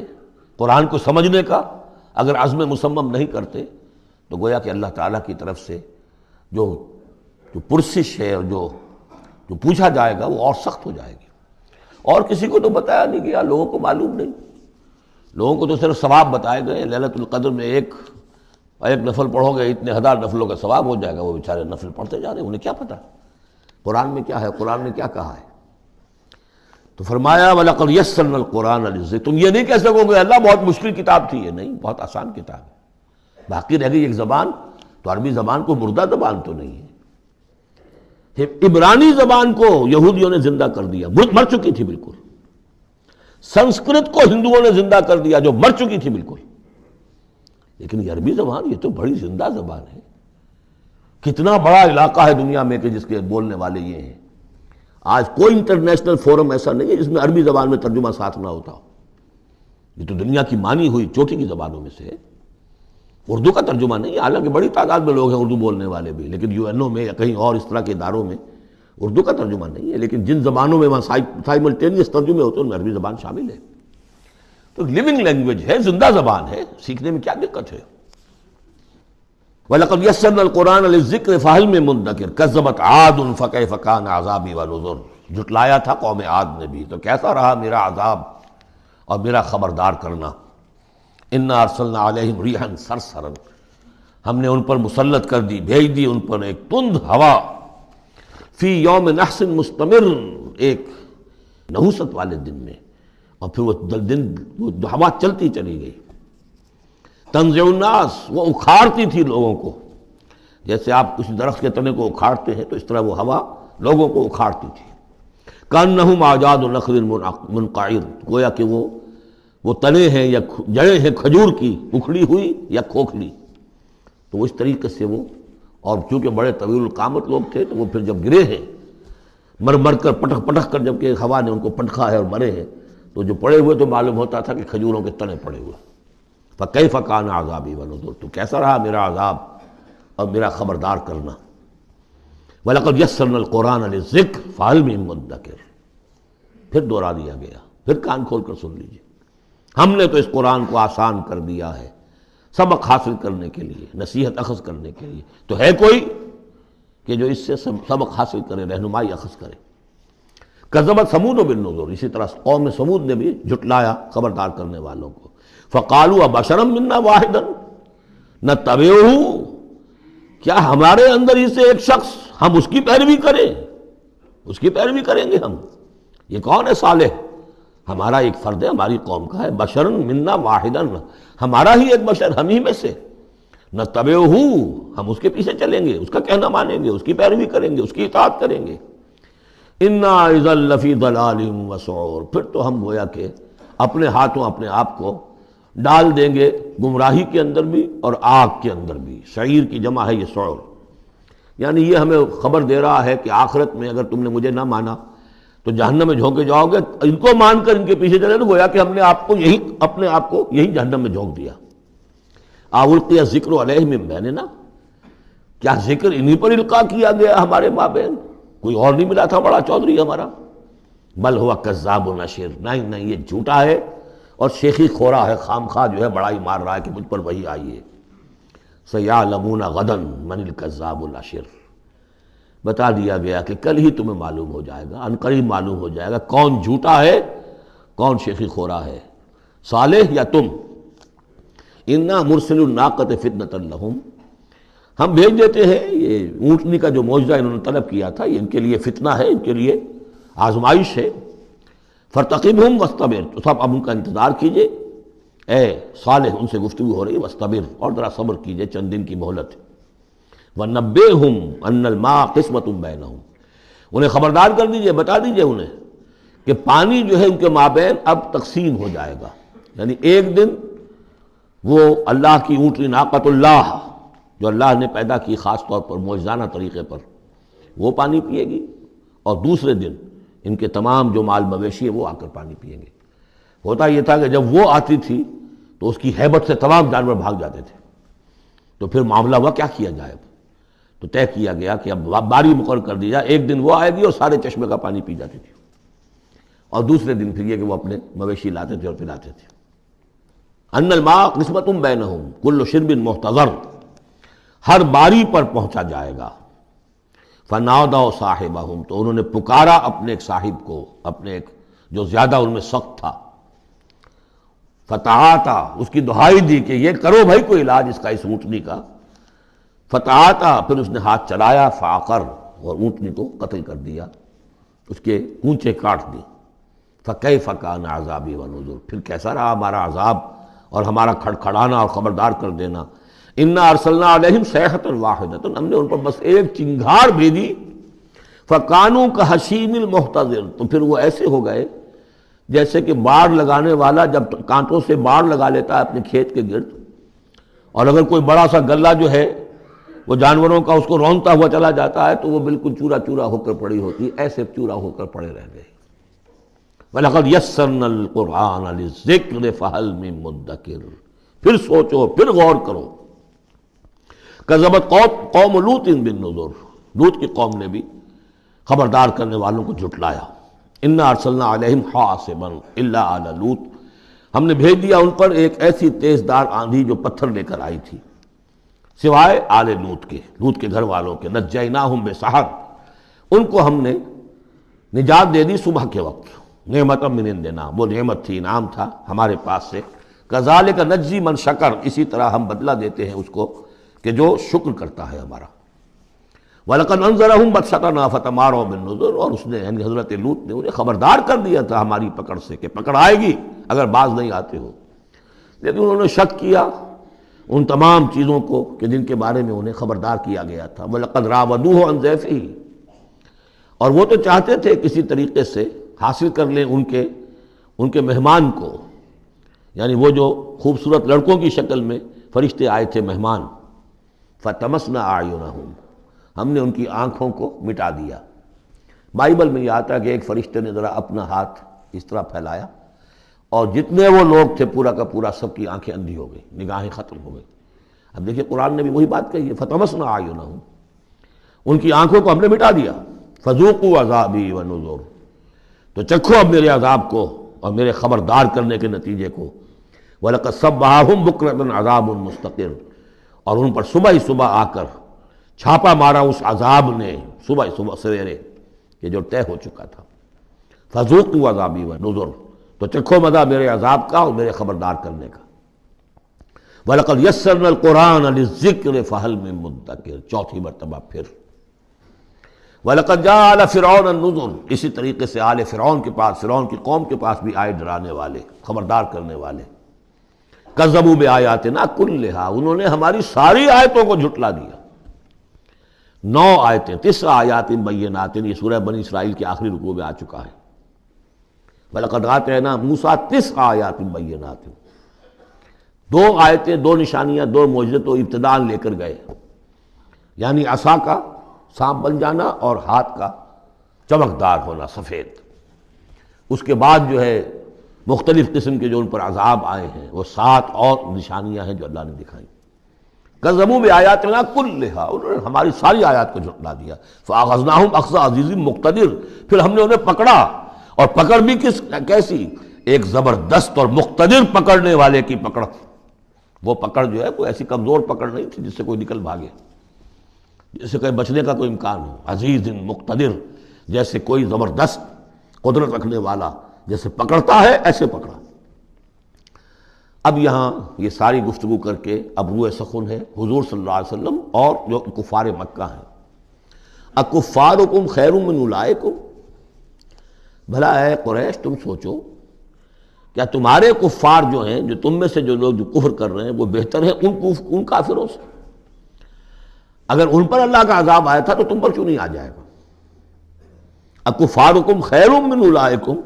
قرآن کو سمجھنے کا اگر عزم مصمم نہیں کرتے، تو گویا کہ اللہ تعالیٰ کی طرف سے جو جو پرسش ہے اور جو پوچھا جائے گا وہ اور سخت ہو جائے گی. اور کسی کو تو بتایا نہیں گیا، لوگوں کو معلوم نہیں. لوگوں کو تو صرف ثواب بتائے گئے، ليلۃ القدر میں ایک نفل پڑھو گے اتنے ہزار نفلوں کا ثواب ہو جائے گا. وہ بیچارے نفل پڑھتے جا رہے ہیں، انہیں کیا پتہ قرآن میں کیا ہے، قرآن نے کیا کہا ہے. تو فرمایا وَلَقَدْ يَسَّرْنَا الْقُرْآنَ لِلذِّكْرِ. تم یہ نہیں کہہ سکو گے اللہ بہت مشکل کتاب تھی. یہ نہیں، بہت آسان کتاب ہے. باقی رہ گئی ایک زبان، تو عربی زبان کو مردہ زبان تو نہیں ہے. عبرانی زبان کو یہودیوں نے زندہ کر دیا، مر چکی تھی بالکل. سنسکرت کو ہندوؤں نے زندہ کر دیا جو مر چکی تھی بالکل. لیکن یہ عربی زبان، یہ تو بڑی زندہ زبان ہے. کتنا بڑا علاقہ ہے دنیا میں کہ جس کے بولنے والے یہ ہیں. آج کوئی انٹرنیشنل فورم ایسا نہیں ہے جس میں عربی زبان میں ترجمہ ساتھ نہ ہوتا ہو. یہ تو دنیا کی مانی ہوئی چوٹی کی زبانوں میں سے ہے. اردو کا ترجمہ نہیں، حالانکہ بڑی تعداد میں لوگ ہیں اردو بولنے والے بھی، لیکن UN میں یا کہیں اور اس طرح کے اداروں میں اردو کا ترجمہ نہیں ہے. لیکن جن زبانوں میں وہاں سائملٹینیس ترجمے ہوتے ہیں ان میں عربی زبان شامل ہے. تو لیونگ لینگویج ہے، زندہ زبان ہے، سیکھنے میں کیا دقت ہے. وَلَقَدْ يَسَّرْنَا الْقُرْآنَ لِلذِّكْرِ فَهَلْ مِن مُدَّكِرٍ كَذَّبَتْ عَادٌ فَكَيْفَ كَانَ عَذَابِي وَنُذُرِ. جھٹلایا تھا قوم عاد نے بھی، تو کیسا رہا میرا عذاب اور میرا خبردار کرنا. اِنَّا أَرْسَلْنَا عَلَيْهِمْ رِيحًا صَرْصَرًا. ہم نے ان پر مسلط کر دی، بھیج دی ان پر ایک تند ہوا. فی یوم نحس مستمر، ایک نحوست والے دن میں، اور پھر وہ ہوا چلتی چلی گئی. تنزع الناس، وہ اکھاڑتی تھی لوگوں کو. جیسے آپ کسی درخت کے تنے کو اکھاڑتے ہیں تو اس طرح وہ ہوا لوگوں کو اکھاڑتی تھی. کأنہم اعجاز نخل منقعر، گویا کہ وہ تنے ہیں یا جڑیں ہیں کھجور کی، اکھڑی ہوئی یا کھوکھلی. تو اس طریقے سے وہ، اور چونکہ بڑے طویل القامت لوگ تھے تو وہ پھر جب گرے ہیں مر کر پٹک کر، جب کہ ہوا نے ان کو پٹکا ہے اور مرے ہیں، تو جو پڑے ہوئے تو معلوم ہوتا تھا کہ کھجوروں کے تنے پڑے ہوئے. فَكَيْفَ كَانَ عَذَابِي وَنُذُرِ. تو کیسا رہا میرا عذاب اور میرا خبردار کرنا. وَلَقَدْ يَسَّرْنَا الْقُرْآنَ لِلذِّكْرِ فَهَلْ مِن مُدَّكِرٍ. پھر دوہرا دیا گیا، پھر کان کھول کر سن لیجیے. ہم نے تو اس قرآن کو آسان کر دیا ہے سبق حاصل کرنے کے لیے، نصیحت اخذ کرنے کے لیے. تو ہے کوئی کہ جو اس سے سبق حاصل کرے، رہنمائی اخذ کرے. کذبت ثمود بالنذر. اسی طرح قوم ثمود نے بھی جھٹلایا خبردار کرنے والوں کو. فقالوا ابشرا منا واحدا نتبعہ. کیا ہمارے اندر ہی سے ایک شخص، ہم اس کی پیروی کریں؟ اس کی پیروی کریں گے ہم. یہ کون ہے؟ صالح، ہمارا ایک فرد ہے، ہماری قوم کا ہے. بشرا منا واحدا، ہمارا ہی ایک بشر، ہم ہی میں سے. نتبعہ، ہم اس کے پیچھے چلیں گے، اس کا کہنا مانیں گے، اس کی پیروی کریں گے، اس کی اطاعت کریں گے. انا اذا لفی ضلال وسعور. پھر تو ہم گویا کہ اپنے ہاتھوں اپنے آپ کو ڈال دیں گے گمراہی کے اندر بھی اور آگ کے اندر بھی. شعیر کی جمع ہے یہ سعور. یعنی یہ ہمیں خبر دے رہا ہے کہ آخرت میں اگر تم نے مجھے نہ مانا تو جہنم میں جھونکے جاؤ گے. ان کو مان کر ان کے پیچھے چلے تو گویا کہ ہم نے اپنے آپ کو یہی جہنم میں جھونک دیا. القی الذکر علیہ من بیننا. کیا ذکر انہی پر القاء کیا گیا ہمارے مابین؟ کوئی اور نہیں ملا تھا بڑا چودھری ہمارا؟ بل ہوا کذاب و نشر. نہیں، یہ جھوٹا ہے اور شیخی خورا ہے، خام خواہ جو ہے بڑائی مار رہا ہے کہ مجھ پر وہی آئی ہے. سیعلمون غدا من الکذاب الاشر. بتا دیا گیا کہ کل ہی تمہیں معلوم ہو جائے گا، عنقریب معلوم ہو جائے گا کون جھوٹا ہے، کون شیخی خورا ہے، صالح یا تم. انا مرسل الناقۃ فتنۃ لہم. ہم بھیج دیتے ہیں یہ اونٹنی کا جو معجزہ انہوں نے طلب کیا تھا، یہ ان کے لیے فتنہ ہے، ان کے لیے آزمائش ہے. فرتقبہم واصطبر. تو سب اب ان کا انتظار کیجئے. اے صالح، ان سے گفتگو ہو رہی ہے، واصطبر، اور ذرا صبر کیجئے، چند دن کی مہلت. وَنَبِّئْهُمْ أَنَّ الْمَاءَ قِسْمَةٌ بَيْنَهُمْ. انہیں خبردار کر دیجئے، بتا دیجئے انہیں کہ پانی جو ہے ان کے مابین اب تقسیم ہو جائے گا. یعنی ایک دن وہ اللہ کی اونٹنی ناقۃ اللہ جو اللہ نے پیدا کی خاص طور پر معجزانہ طریقے پر، وہ پانی پیے گی، اور دوسرے دن ان کے تمام جو مال مویشی ہے وہ آ کر پانی پئیں گے. ہوتا یہ تھا کہ جب وہ آتی تھی تو اس کی ہیبت سے تمام جانور بھاگ جاتے تھے. تو پھر معاملہ ہوا کیا کیا جائے. تو طے کیا گیا کہ اب باری مقرر کر دی جائے، ایک دن وہ آئے گی اور سارے چشمے کا پانی پی جاتی تھی، اور دوسرے دن پھر یہ کہ وہ اپنے مویشی لاتے تھے اور پلاتے تھے. ان الماء قسمۃ بینہم کل شرب محتضر. ہر باری پر پہنچا جائے گا. فنادوا صاحبہم، تو انہوں نے پکارا اپنے ایک صاحب کو، اپنے ایک جو زیادہ ان میں سخت تھا، فتعاتا، اس کی دہائی دی کہ یہ کرو بھائی کوئی علاج اس کا، اس اونٹنی کا۔ فتعاتا، پھر اس نے ہاتھ چلایا، فعقر، اور اونٹنی کو قتل کر دیا، اس کے کونچے کاٹ دی۔ فکیف کان عذابی ونذر، پھر کیسا رہا ہمارا عذاب اور ہمارا کھڑکھڑانا اور خبردار کر دینا۔ انا ارسلنا علیہم صیحۃ واحدۃ، ہم نے ان پر بس ایک چنگھاڑ بھیجی، فکانوا کحشیم المحتضر، تو پھر وہ ایسے ہو گئے جیسے کہ باڑ لگانے والا جب کانٹوں سے باڑ لگا لیتا ہے اپنے کھیت کے گرد، اور اگر کوئی بڑا سا غلہ جو ہے وہ جانوروں کا اس کو رونتا ہوا چلا جاتا ہے تو وہ بالکل چورا چورا ہو کر پڑی ہوتی ہے، ایسے چورا ہو کر پڑے رہ گئے۔ وَلَقَدْ يَسَّرْنَا الْقُرْآنَ لِلذِّكْرِ فَهَلْ مِن مُدَّكِرٍ، پھر سوچو، پھر غور کرو۔ كَذَّبَتْ قوم لوط بالنذر، لوط کی قوم نے بھی خبردار کرنے والوں کو جھٹلایا۔ انا ارسلنا علیہم حاصبا الا آل لوط، ہم نے بھیج دیا ان پر ایک ایسی تیز دار آندھی جو پتھر لے کر آئی تھی، سوائے آل لوط کے، لوط کے گھر والوں کے۔ نجیناہم بسحر، ان کو ہم نے نجات دے دی صبح کے وقت، نعمت من عندنا، وہ نعمت تھی، انعام تھا ہمارے پاس سے۔ کذالک نجزی من شکر، اسی طرح ہم بدلہ دیتے ہیں اس کو کہ جو شکر کرتا ہے ہمارا۔ وَلَقَدْ أَنذَرَهُمْ بَطْشَتَنَا فَتَمَارَوْا بِالنُّذُرِ، اور اس نے یعنی حضرت لوط نے انہیں خبردار کر دیا تھا ہماری پکڑ سے کہ پکڑ آئے گی اگر باز نہیں آتے ہو، لیکن انہوں نے شک کیا ان تمام چیزوں کو کہ جن کے بارے میں انہیں خبردار کیا گیا تھا۔ وَلَقَدْ رَاوَدُوهُ عَنْ ضَيْفِهِ، اور وہ تو چاہتے تھے کسی طریقے سے حاصل کر لیں ان کے مہمان کو، یعنی وہ جو خوبصورت لڑکوں کی شکل میں فرشتے آئے تھے مہمان۔ فَطَمَسْنَا أَعْيُنَهُمْ، ہم نے ان کی آنکھوں کو مٹا دیا۔ بائبل میں یہ آتا ہے کہ ایک فرشتے نے ذرا اپنا ہاتھ اس طرح پھیلایا اور جتنے وہ لوگ تھے پورا کا پورا سب کی آنکھیں اندھی ہو گئی، نگاہیں ختم ہو گئی۔ اب دیکھیے قرآن نے بھی وہی بات کہی ہے، فَطَمَسْنَا أَعْيُنَهُمْ، ان کی آنکھوں کو ہم نے مٹا دیا۔ فَذُوقُوا عَذَابِي وَنُذُرِ، تو چکھو اب میرے عذاب کو اور میرے خبردار کرنے کے نتیجے کو۔ وَلَقَدْ صَبَّحَهُمْ بُكْرَةً عَذَابٌ مُسْتَقِرٌ، اور ان پر صبح ہی صبح آ کر چھاپا مارا اس عذاب نے، صبح صبح سویرے، کہ جو طے ہو چکا تھا۔ فَذُوقُوا عَذَابِي وَنُذُرِ، تو چکھو مزہ میرے عذاب کا اور میرے خبردار کرنے کا۔ وَلَقَدْ يَسَّرْنَا الْقُرْآنَ لِلذِّكْرِ فَهَلْ مِن مُدَّكِرٍ، چوتھی مرتبہ پھر۔ وَلَقَدْ جَاءَ آلَ فِرْعَوْنَ النُّذُرُ، اسی طریقے سے آل فرعون کے پاس، فرعون کی قوم کے پاس بھی آئے ڈرانے والے، خبردار کرنے والے۔ کذبوا بآیاتنا کلھا، انہوں نے ہماری ساری آیتوں کو جھٹلا دیا۔ 9 آیتیں، 9 آیات بینات، یہ سورہ بنی اسرائیل کے آخری رکوع میں آ چکا ہے۔ وَلَقَدْ آتَيْنَا مُوسَىٰ 9 آیات بینات، 2 آیتیں، 2 نشانیاں، 2 معجزے تو ابتداءً لے کر گئے، یعنی عصا کا سانپ بن جانا اور ہاتھ کا چمکدار ہونا سفید۔ اس کے بعد جو ہے مختلف قسم کے جو ان پر عذاب آئے ہیں وہ 7 اور نشانیاں ہیں جو اللہ نے دکھائیں۔ کذبوا بآیاتنا کلھا، انہوں نے ہماری ساری آیات کو جھٹلا دیا۔ فأخذناہم اخذ عزیز مقتدر، پھر ہم نے انہیں پکڑا، اور پکڑ بھی کیسی، ایک زبردست اور مقتدر پکڑنے والے کی پکڑ۔ وہ پکڑ جو ہے کوئی ایسی کمزور پکڑ نہیں تھی جس سے کوئی نکل بھاگے، جس سے کہیں بچنے کا کوئی امکان ہو۔ عزیز مقتدر، جیسے کوئی زبردست قدرت رکھنے والا جیسے پکڑتا ہے ایسے پکڑا۔ اب یہاں یہ ساری گفتگو کر کے اب روئے سخن ہے حضور صلی اللہ علیہ وسلم اور جو کفار مکہ ہیں۔ اکفارکم خیر من اولئکم، بھلا اے قریش تم سوچو کیا تمہارے کفار جو ہیں، جو تم میں سے جو لوگ جو کفر کر رہے ہیں، وہ بہتر ہیں ان کافروں سے؟ اگر ان پر اللہ کا عذاب آیا تھا تو تم پر کیوں نہیں آ جائے گا؟ اکفارکم خیر من اولئکم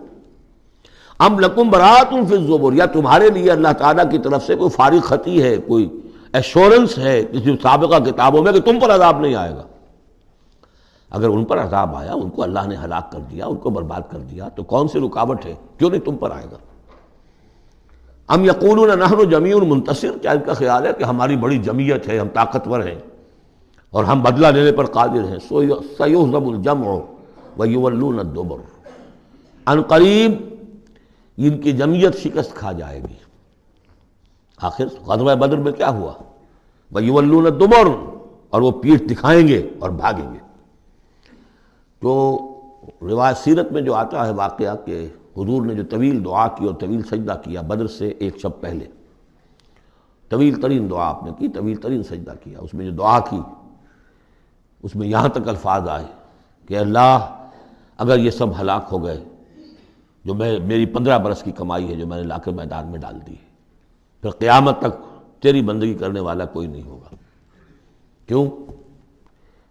ام لکم براۃ فی الزبر، یا تمہارے لیے اللہ تعالیٰ کی طرف سے کوئی فارغ خطی ہے، کوئی ایشورنس ہے کسی سابقہ کتابوں میں کہ تم پر عذاب نہیں آئے گا؟ اگر ان پر عذاب آیا، ان کو اللہ نے ہلاک کر دیا، ان کو برباد کر دیا، تو کون سی رکاوٹ ہے؟ کیوں نہیں تم پر آئے گا؟ ام یقولون نحن جمیع منتصر، کیا ان کا خیال ہے کہ ہماری بڑی جمعیت ہے، ہم طاقتور ہیں اور ہم بدلہ لینے پر قادر ہیں؟ سیہزم الجمع ویولون الدبر، ان قریب ان کی جمعیت شکست کھا جائے گی۔ آخر غزوہ بدر میں کیا ہوا؟ وَيُوَلُّونَ الدُّبُرَ، اور وہ پیٹھ دکھائیں گے اور بھاگیں گے۔ تو روایت سیرت میں جو آتا ہے واقعہ کہ حضور نے جو طویل دعا کی اور طویل سجدہ کیا بدر سے ایک شب پہلے، طویل ترین دعا آپ نے کی، طویل ترین سجدہ کیا، اس میں جو دعا کی اس میں یہاں تک الفاظ آئے کہ اللہ اگر یہ سب ہلاک ہو گئے جو میری 15 برس کی کمائی ہے جو میں نے لا کے میدان میں ڈال دی، پھر قیامت تک تیری بندگی کرنے والا کوئی نہیں ہوگا۔ کیوں؟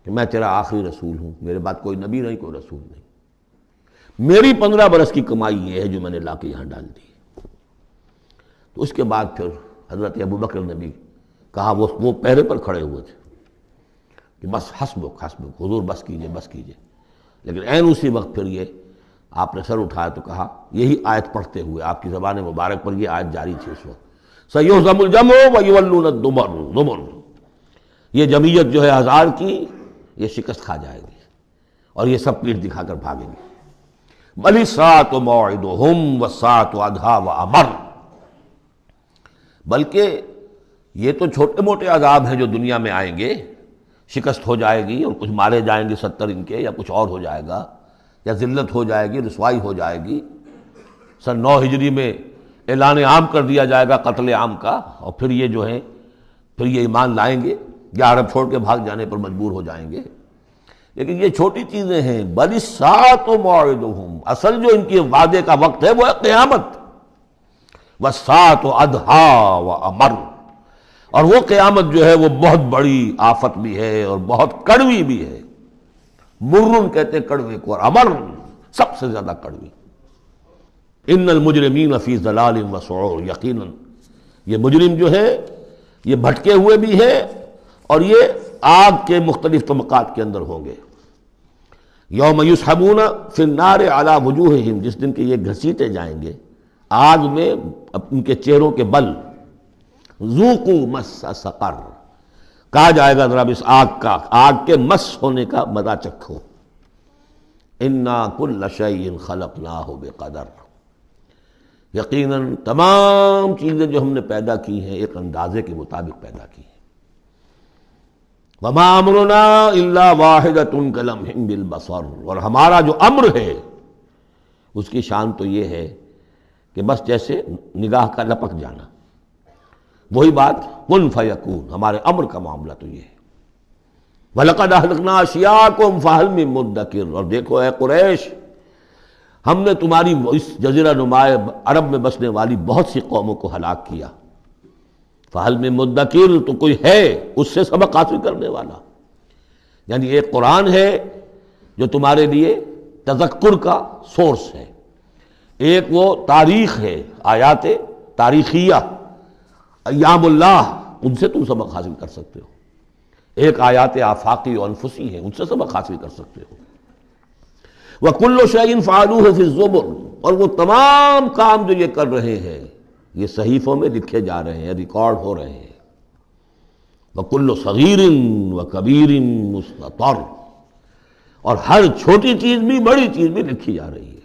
کہ میں تیرا آخری رسول ہوں، میرے بعد کوئی نبی نہیں، کوئی رسول نہیں، میری 15 برس کی کمائی یہ ہے جو میں نے لا کے یہاں ڈال دی۔ تو اس کے بعد پھر حضرت ابوبکر نے بھی کہا، وہ پہرے پر کھڑے ہوئے تھے کہ بس حسبک حسبک، حضور بس کیجئے بس کیجئے، لیکن عین اسی وقت پھر یہ آپ نے سر اٹھایا تو کہا، یہی آیت پڑھتے ہوئے آپ کی زبان مبارک پر یہ آیت جاری تھی اس وقت، سَيُهْزَمُ الْجَمْعُ وَيُوَلُّونَ الدُّبُرَ، یہ جمعیت جو ہے ہزار کی یہ شکست کھا جائے گی اور یہ سب پیٹھ دکھا کر بھاگیں گے۔ بَلِ السَّاعَةُ مَوْعِدُهُمْ وَالسَّاعَةُ أَدْهَىٰ وَأَمَرُّ، بلکہ یہ تو چھوٹے موٹے عذاب ہیں جو دنیا میں آئیں گے، شکست ہو جائے گی اور کچھ مارے جائیں گے 70 ان کے، یا کچھ اور ہو جائے گا، یا ذلت ہو جائے گی، رسوائی ہو جائے گی۔ سن 9 ہجری میں اعلان عام کر دیا جائے گا قتل عام کا، اور پھر یہ جو ہیں پھر یہ ایمان لائیں گے یا عرب چھوڑ کے بھاگ جانے پر مجبور ہو جائیں گے۔ لیکن یہ چھوٹی چیزیں ہیں، بَلِ السَّاعَةُ مَوْعِدُهُمْ، اصل جو ان کے وعدے کا وقت ہے وہ ہے قیامت، وَالسَّاعَةُ أَدْهَىٰ وَأَمَرُّ، اور وہ قیامت جو ہے وہ بہت بڑی آفت بھی ہے اور بہت کڑوی بھی ہے۔ مرن کہتے ہیں کڑوے کو، اور امر سب سے زیادہ کڑوی۔ ان المجرمین فی ضلال وسعور، یقیناً یہ مجرم جو ہے یہ بھٹکے ہوئے بھی ہے اور یہ آگ کے مختلف طبقات کے اندر ہوں گے۔ یوم یسحبون فی النار علی وجوہہم، جس دن کہ یہ گھسیٹے جائیں گے آگ میں ان کے چہروں کے بل، ذوقوا مس سقر، کہا جائے گا ذرا اس آگ کے مس ہونے کا مزہ چکھو۔ انا کل شیء خلقناہ بقدر، یقیناً تمام چیزیں جو ہم نے پیدا کی ہیں ایک اندازے کے مطابق پیدا کی ہیں۔ وما امرنا الا واحدۃ کلمح بالبصر، اور ہمارا جو امر ہے اس کی شان تو یہ ہے کہ بس جیسے نگاہ کا لپک جانا، وہی بات کن فیکون، ہمارے امر کا معاملہ تو یہ ہے۔ وَلَقَدْ أَهْلَكْنَا أَشْيَاعَكُمْ فَهَلْ مِن مُدَّكِرٍ، اور دیکھو اے قریش، ہم نے تمہاری اس جزیرہ نما عرب میں بسنے والی بہت سی قوموں کو ہلاک کیا، فَهَلْ مِن مُدَّكِرٍ، تو کوئی ہے اس سے سبق حاصل کرنے والا۔ یعنی ایک قرآن ہے جو تمہارے لیے تذکر کا سورس ہے، ایک وہ تاریخ ہے، آیات تاریخیہ، ایام اللہ، ان سے تم سبق حاصل کر سکتے ہو۔ ایک آیات آفاقی و انفسی ہیں، ان سے سبق حاصل کر سکتے ہو۔ وَكُلُّ شَيْءٍ فَعَلُوهُ فِي الزُّبُرِ، اور وہ تمام کام جو یہ کر رہے ہیں یہ صحیفوں میں لکھے جا رہے ہیں، ریکارڈ ہو رہے ہیں۔ وَكُلُّ صَغِيرٍ وَكَبِيرٍ مُسْتَطَرٌ، اور ہر چھوٹی چیز بھی بڑی چیز بھی لکھی جا رہی ہے۔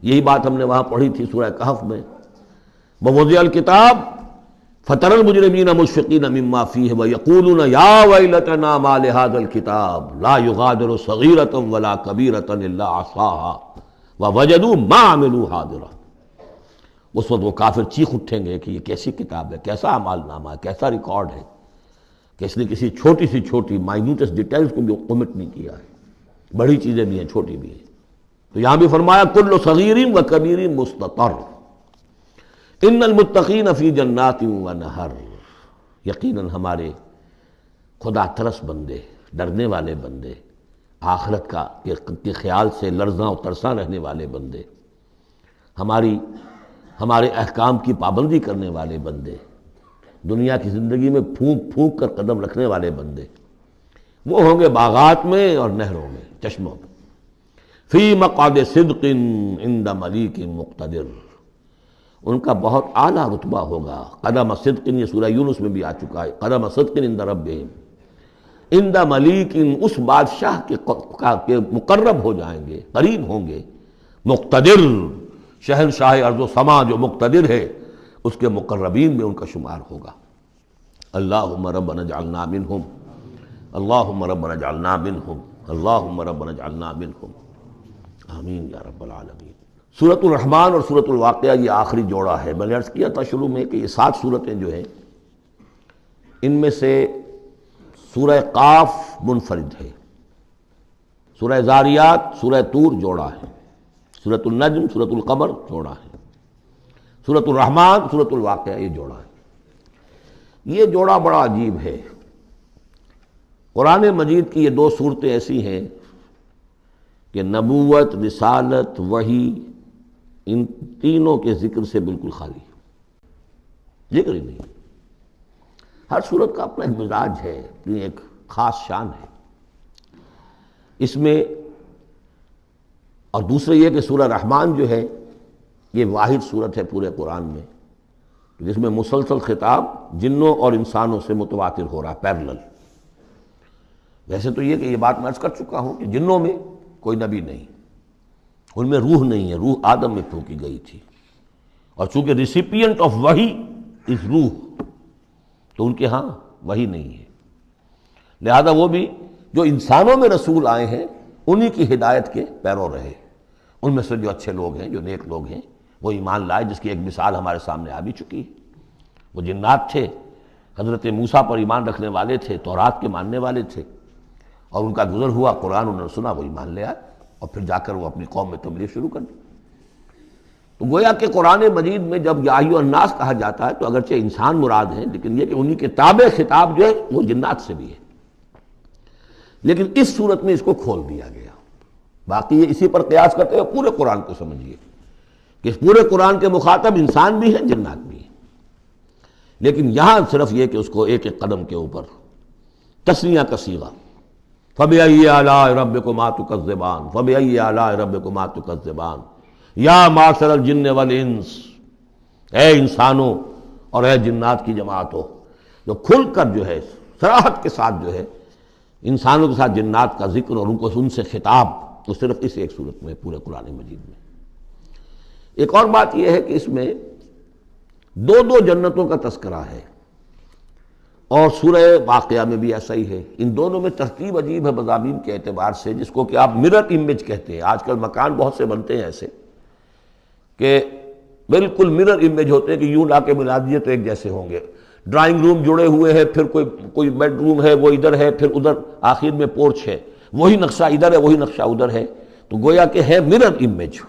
یہی بات ہم نے وہاں پڑھی تھی سورہ کہف میں، وَوُضِعَ الْكِتَابُ فَتَرَى الْمُجْرِمِينَ مُشْفِقِينَ مِمَّا فِيهِ وَيَقُولُونَ يَا وَيْلَتَنَا مَا لِهَذَا الْكِتَابِ لَا يُغَادِرُ صَغِيرَةً وَلَا كَبِيرَةً إِلَّا أَحْصَاهَا وَوَجَدُوا مَا عَمِلُوا حَاضِرًا، اس وقت وہ کافر چیخ اٹھیں گے کہ یہ کیسی کتاب ہے، کیسا اعمال نامہ ہے، کیسا ریکارڈ ہے کہ اس نے کسی چھوٹی سی چھوٹی مائنیوٹس ڈیٹیلز کو بھی omit نہیں کیا ہے، بڑی چیزیں بھی ہیں چھوٹی بھی ہیں۔ تو یہاں بھی فرمایا کل صغیر و کبیر مستطر، ان المتقین فی جنات و نہر، یقیناً ہمارے خدا ترس بندے، ڈرنے والے بندے، آخرت کا کے خیال سے لرزاں و ترساں رہنے والے بندے، ہمارے احکام کی پابندی کرنے والے بندے، دنیا کی زندگی میں پھونک پھونک کر قدم رکھنے والے بندے، وہ ہوں گے باغات میں اور نہروں میں، چشموں میں۔ فی مقعد صدق عند ملیک مقتدر، ان کا بہت اعلیٰ رتبہ ہوگا۔ قدم صدق، یہ سورہ یونس میں بھی آ چکا ہے، قدم صدق عند ربہم، عند ملیک، اس بادشاہ کے مقرب ہو جائیں گے، قریب ہوں گے، مقتدر، شہنشاہ ارض و سما جو مقتدر ہے اس کے مقربین میں ان کا شمار ہوگا۔ اللہم ربنا اجعلنا منہم، اللہم ربنا اجعلنا منہم۔ اللہم ربنا اجعلنا منہم، آمین یا رب العالمین۔ سورۃ الرحمن اور سورۃ الواقعہ یہ آخری جوڑا ہے۔ میں نے عرض کیا تھا شروع میں کہ یہ 7 صورتیں جو ہیں ان میں سے سورہ قاف منفرد ہے، سورہ زاریات، سورہ طور جوڑا ہے، سورۃ النجم، سورۃ القمر جوڑا ہے، سورۃ الرحمن، سورۃ الواقعہ یہ جوڑا ہے۔ یہ جوڑا بڑا عجیب ہے۔ قرآن مجید کی یہ 2 صورتیں ایسی ہیں کہ نبوت، رسالت، وحی، ان تینوں کے ذکر سے بالکل خالی، ذکر ہی نہیں۔ ہر صورت کا اپنا ایک مزاج ہے، اپنی ایک خاص شان ہے اس میں۔ اور دوسرے یہ کہ سورہ رحمان جو ہے یہ واحد صورت ہے پورے قرآن میں جس میں مسلسل خطاب جنوں اور انسانوں سے متواتر ہو رہا ہے، پیرلل۔ ویسے تو یہ کہ یہ بات میں عرض کر چکا ہوں کہ جنوں میں کوئی نبی نہیں، ان میں روح نہیں ہے، روح آدم میں پھونکی گئی تھی، اور چونکہ ریسیپینٹ آف وحی از روح، تو ان کے ہاں وحی نہیں ہے، لہذا وہ بھی جو انسانوں میں رسول آئے ہیں انہی کی ہدایت کے پیرو رہے۔ ان میں سے جو اچھے لوگ ہیں، جو نیک لوگ ہیں، وہ ایمان لائے، جس کی ایک مثال ہمارے سامنے آ بھی چکی ہے۔ وہ جنات تھے، حضرت موسیٰ پر ایمان رکھنے والے تھے، تورات کے ماننے والے تھے، اور ان کا گزر ہوا، قرآن انہوں نے سنا، وہ ایمان لے آئے، اور پھر جا کر وہ اپنی قوم میں تبلیغ شروع کر دی۔ تو گویا کہ قرآن مجید میں جب یا ایھا الناس کہا جاتا ہے تو اگرچہ انسان مراد ہیں، لیکن یہ کہ انہی کے تابع خطاب جو ہے وہ جنات سے بھی ہے، لیکن اس صورت میں اس کو کھول دیا گیا۔ باقی یہ اسی پر قیاس کرتے ہوئے پورے قرآن کو سمجھیے کہ پورے قرآن کے مخاطب انسان بھی ہیں، جنات بھی ہیں، لیکن یہاں صرف یہ کہ اس کو ایک ایک قدم کے اوپر تثنیہ کا صیغہ، فَبِأَيِّ آلَاءِ رَبِّكُمَا تُكَذِّبَانِ فَبِأَيِّ آلَاءِ رَبِّكُمَا تُكَذِّبَانِ یا معشر الجن والانس، اے انسانوں اور اے جنات کی جماعتوں، جو کھل کر جو ہے صراحت کے ساتھ جو ہے انسانوں کے ساتھ جنات کا ذکر اور ان سے خطاب، تو صرف اس ایک صورت میں پورے قرآن مجید میں۔ ایک اور بات یہ ہے کہ اس میں 2 جنتوں کا تذکرہ ہے، اور سورہ واقعہ میں بھی ایسا ہی ہے۔ ان دونوں میں ترتیب عجیب ہے مضامین کے اعتبار سے، جس کو کہ آپ مرر امیج کہتے ہیں۔ آج کل مکان بہت سے بنتے ہیں ایسے کہ بالکل مرر امیج ہوتے ہیں کہ یوں لا کے ملا دیے تو ایک جیسے ہوں گے۔ ڈرائنگ روم جڑے ہوئے ہیں، پھر کوئی بیڈ روم ہے، وہ ادھر ہے، پھر ادھر آخر میں پورچ ہے، وہی نقشہ ادھر ہے، وہی نقشہ ادھر ہے، تو گویا کہ ہے مرر امیج۔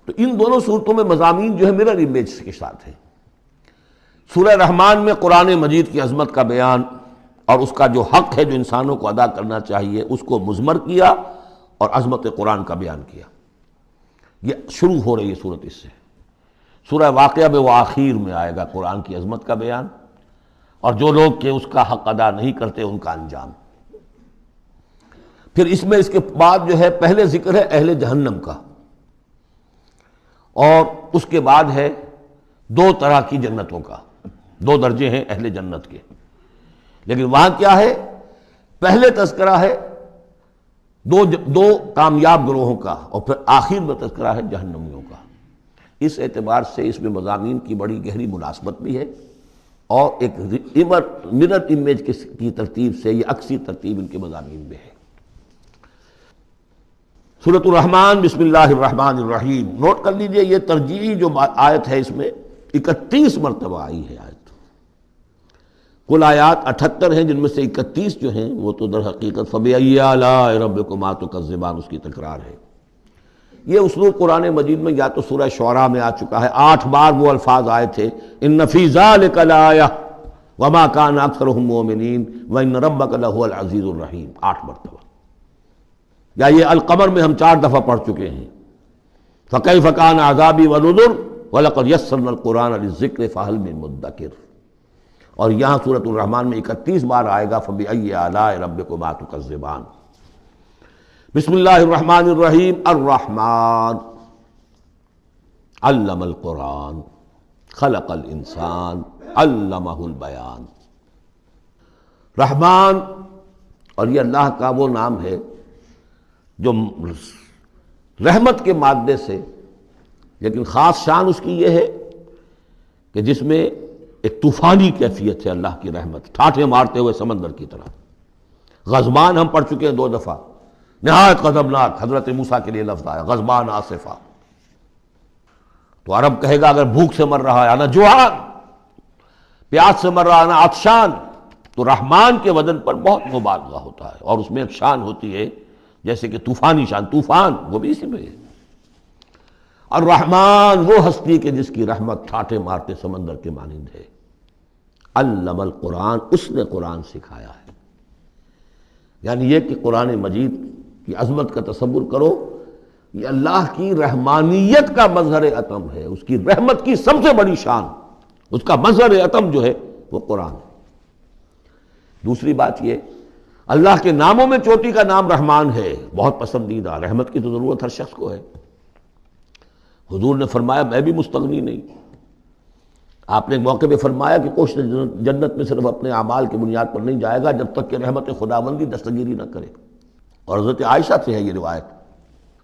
تو ان دونوں صورتوں میں مضامین جو ہے مرر امیج کے ساتھ ہے۔ سورہ رحمان میں قرآن مجید کی عظمت کا بیان اور اس کا جو حق ہے جو انسانوں کو ادا کرنا چاہیے اس کو مضمر کیا، اور عظمت قرآن کا بیان کیا۔ یہ شروع ہو رہی ہے صورت اس سے۔ سورہ واقعہ میں وہ آخر میں آئے گا قرآن کی عظمت کا بیان، اور جو لوگ کہ اس کا حق ادا نہیں کرتے ان کا انجام۔ پھر اس میں اس کے بعد جو ہے پہلے ذکر ہے اہل جہنم کا، اور اس کے بعد ہے 2 طرح کی جنتوں کا، 2 درجے ہیں اہل جنت کے، لیکن وہاں کیا ہے؟ پہلے تذکرہ ہے دو کامیاب گروہوں کا، اور پھر آخر میں تذکرہ ہے جہنمیوں کا۔ اس اعتبار سے اس میں مضامین کی بڑی گہری مناسبت بھی ہے، اور ایک مرر امیج کی ترتیب سے یہ عکسی ترتیب ان کے مضامین میں ہے۔ سورۃ الرحمن، بسم اللہ الرحمن الرحیم۔ نوٹ کر لیجئے یہ ترجیحی جو آیت ہے اس میں 31 مرتبہ آئی ہے آیت۔ کل آیات 78 ہیں، جن میں سے 31 جو ہیں وہ تو در حقیقت فَبِأَيِّ آلَاءِ رَبِّكُمَا تُكَذِّبَانِ اس کی تکرار ہے۔ یہ اسلوب قرآن مجید میں یا تو سورہ شعراء میں آ چکا ہے، 8 بار وہ الفاظ آئے تھے، اِنَّ فِي ذَلِكَ لَآیَةً وَمَا كَانَ أَكْثَرُهُم مُؤْمِنِينَ وَإِنَّ رَبَّكَ لَهُوَ الْعَزِيزُ الرَّحِيمُ، 8 مرتبہ۔ یا یہ القمر میں ہم 4 دفعہ پڑھ چکے ہیں، فَكَيْفَ كَانَ عَذَابِي وَنُذُرِ وَلَقَدْ يَسَّرْنَا الْقُرْآنَ لِلذِّكْرِ فَهَلْ مِن مُدَّكِرٍ۔ اور یہاں سورۃ الرحمن میں 31 بار آئے گا فَبِأَيِّ آلَاءِ رَبِّكُمَا تُكَذِّبَانِ۔ بسم اللہ الرحمن الرحیم۔ الرحمن علم القرآن خلق الانسان علمہ البیان۔ رحمان، اور یہ اللہ کا وہ نام ہے جو رحمت کے مادے سے، لیکن خاص شان اس کی یہ ہے کہ جس میں ایک طوفانی کیفیت ہے اللہ کی رحمت، ٹھاٹھے مارتے ہوئے سمندر کی طرح۔ غضبان ہم پڑھ چکے ہیں 2 دفعہ، نہایت غضبناک حضرت موسیٰ کے لیے لفظ آیا غضبان آصفہ. تو عرب کہے گا اگر بھوک سے مر رہا ہے انا جوعان، پیاس سے مر رہا ہے انا عطشان، تو رحمان کے وزن پر بہت مبالغہ ہوتا ہے، اور اس میں ایک شان ہوتی ہے جیسے کہ طوفانی شان، طوفان وہ بھی اسی میں ہے. الرحمن وہ ہستی کہ جس کی رحمت ٹھاٹھے مارتے سمندر کے مانند ہے. علم القرآن، اس نے قرآن سکھایا ہے. یعنی یہ کہ قرآن مجید کی عظمت کا تصور کرو، یہ اللہ کی رحمانیت کا مظہر عتم ہے، اس کی رحمت کی سب سے بڑی شان، اس کا مظہر عتم جو ہے وہ قرآن ہے. دوسری بات یہ، اللہ کے ناموں میں چوٹی کا نام رحمان ہے، بہت پسندیدہ. رحمت کی تو ضرورت ہر شخص کو ہے. حضور نے فرمایا میں بھی مستغنی نہیں. آپ نے ایک موقع پہ فرمایا کہ کوشش جنت میں صرف اپنے اعمال کی بنیاد پر نہیں جائے گا جب تک کہ رحمت خداوندی دستگیری نہ کرے. اور حضرت عائشہ سے ہے یہ روایت.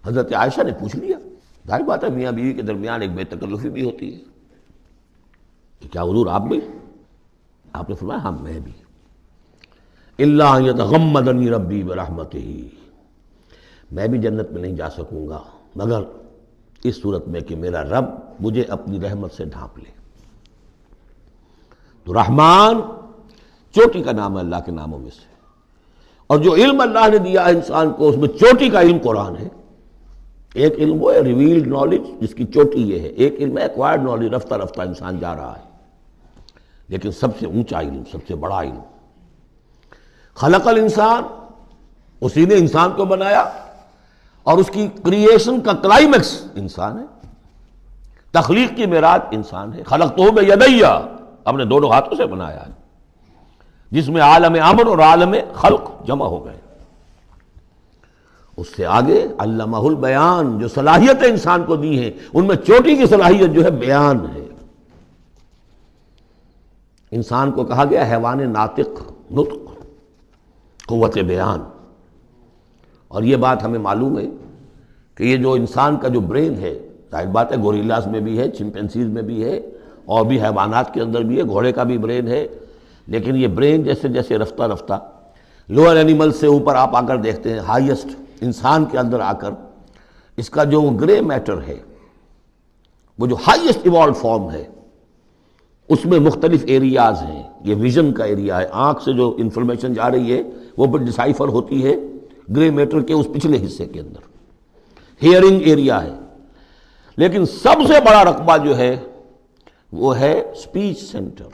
حضرت عائشہ نے پوچھ لیا، ظاہر بات ہے میاں بیوی کے درمیان ایک بے تکلفی بھی ہوتی ہے، کہ کیا حضور آپ بھی؟ آپ نے فرمایا ہاں میں بھی. الا ان یتغمدنی ربی برحمتہ، میں بھی جنت میں نہیں جا سکوں گا مگر اس صورت میں کہ میرا رب مجھے اپنی رحمت سے ڈھانپ لے. تو رحمان چوٹی کا نام ہے اللہ کے ناموں میں سے. اور جو علم اللہ نے دیا ہے انسان کو، اس میں چوٹی کا علم قرآن ہے. ایک علم وہ ہے ریویلڈ نالج جس کی چوٹی یہ ہے، ایک علم ہے ایکوائرڈ نالج، رفتہ رفتہ انسان جا رہا ہے. لیکن سب سے اونچا علم، سب سے بڑا علم خلق الانسان، اسی نے انسان کو بنایا، اور اس کی کریشن کا کلائمیکس انسان ہے. تخلیق کی معراج انسان ہے. خلقتہ بیدی، اپنے دونوں ہاتھوں سے بنایا ہے، جس میں عالم امر اور عالم خلق جمع ہو گئے. اس سے آگے علمہ البیان، جو صلاحیتیں انسان کو دی ہیں ان میں چوٹی کی صلاحیت جو ہے بیان ہے. انسان کو کہا گیا حیوان ناطق، نطق، قوت بیان. اور یہ بات ہمیں معلوم ہے کہ یہ جو انسان کا جو برین ہے، ظاہر بات ہے گوریلاز میں بھی ہے، چمپینزیز میں بھی ہے، اور بھی حیوانات کے اندر بھی ہے، گھوڑے کا بھی برین ہے. لیکن یہ برین جیسے جیسے رفتہ رفتہ لوئر اینیمل سے اوپر آپ آ کر دیکھتے ہیں، ہائیسٹ انسان کے اندر آ کر اس کا جو گرے میٹر ہے، وہ جو ہائیسٹ ایوالوڈ فارم ہے، اس میں مختلف ایریاز ہیں. یہ ویژن کا ایریا ہے، آنکھ سے جو انفارمیشن جا رہی ہے وہ پھر ڈسائفر ہوتی ہے گرے میٹر کے اس پچھلے حصے کے اندر. ہیئرنگ ایریا ہے. لیکن سب سے بڑا رقبہ جو ہے وہ ہے سپیچ سینٹر،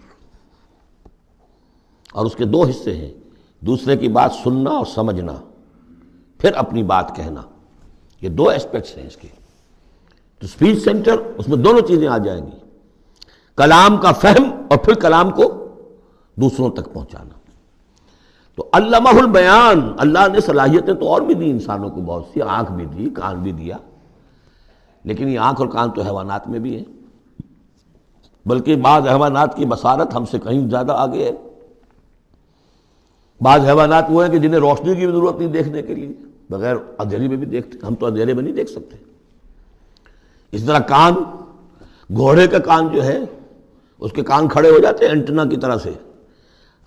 اور اس کے 2 حصے ہیں، دوسرے کی بات سننا اور سمجھنا، پھر اپنی بات کہنا. یہ 2 ایسپیکٹس ہیں اس کے. تو سپیچ سینٹر، اس میں دونوں چیزیں آ جائیں گی، کلام کا فہم اور پھر کلام کو دوسروں تک پہنچانا. تو علمہ البیان، اللہ نے صلاحیتیں تو اور بھی دی انسانوں کو بہت سی، آنکھ بھی دی، کان بھی دیا. لیکن یہ آنکھ اور کان تو حیوانات میں بھی ہے، بلکہ بعض حیوانات کی بصارت ہم سے کہیں زیادہ آگے ہے. بعض حیوانات وہ ہیں کہ جنہیں روشنی کی بھی ضرورت نہیں دیکھنے کے لیے، بغیر اندھیرے میں بھی دیکھتے، ہم تو اندھیرے میں نہیں دیکھ سکتے. اس طرح کان، گھوڑے کا کان جو ہے اس کے کان کھڑے ہو جاتے ہیں اینٹنا کی طرح سے.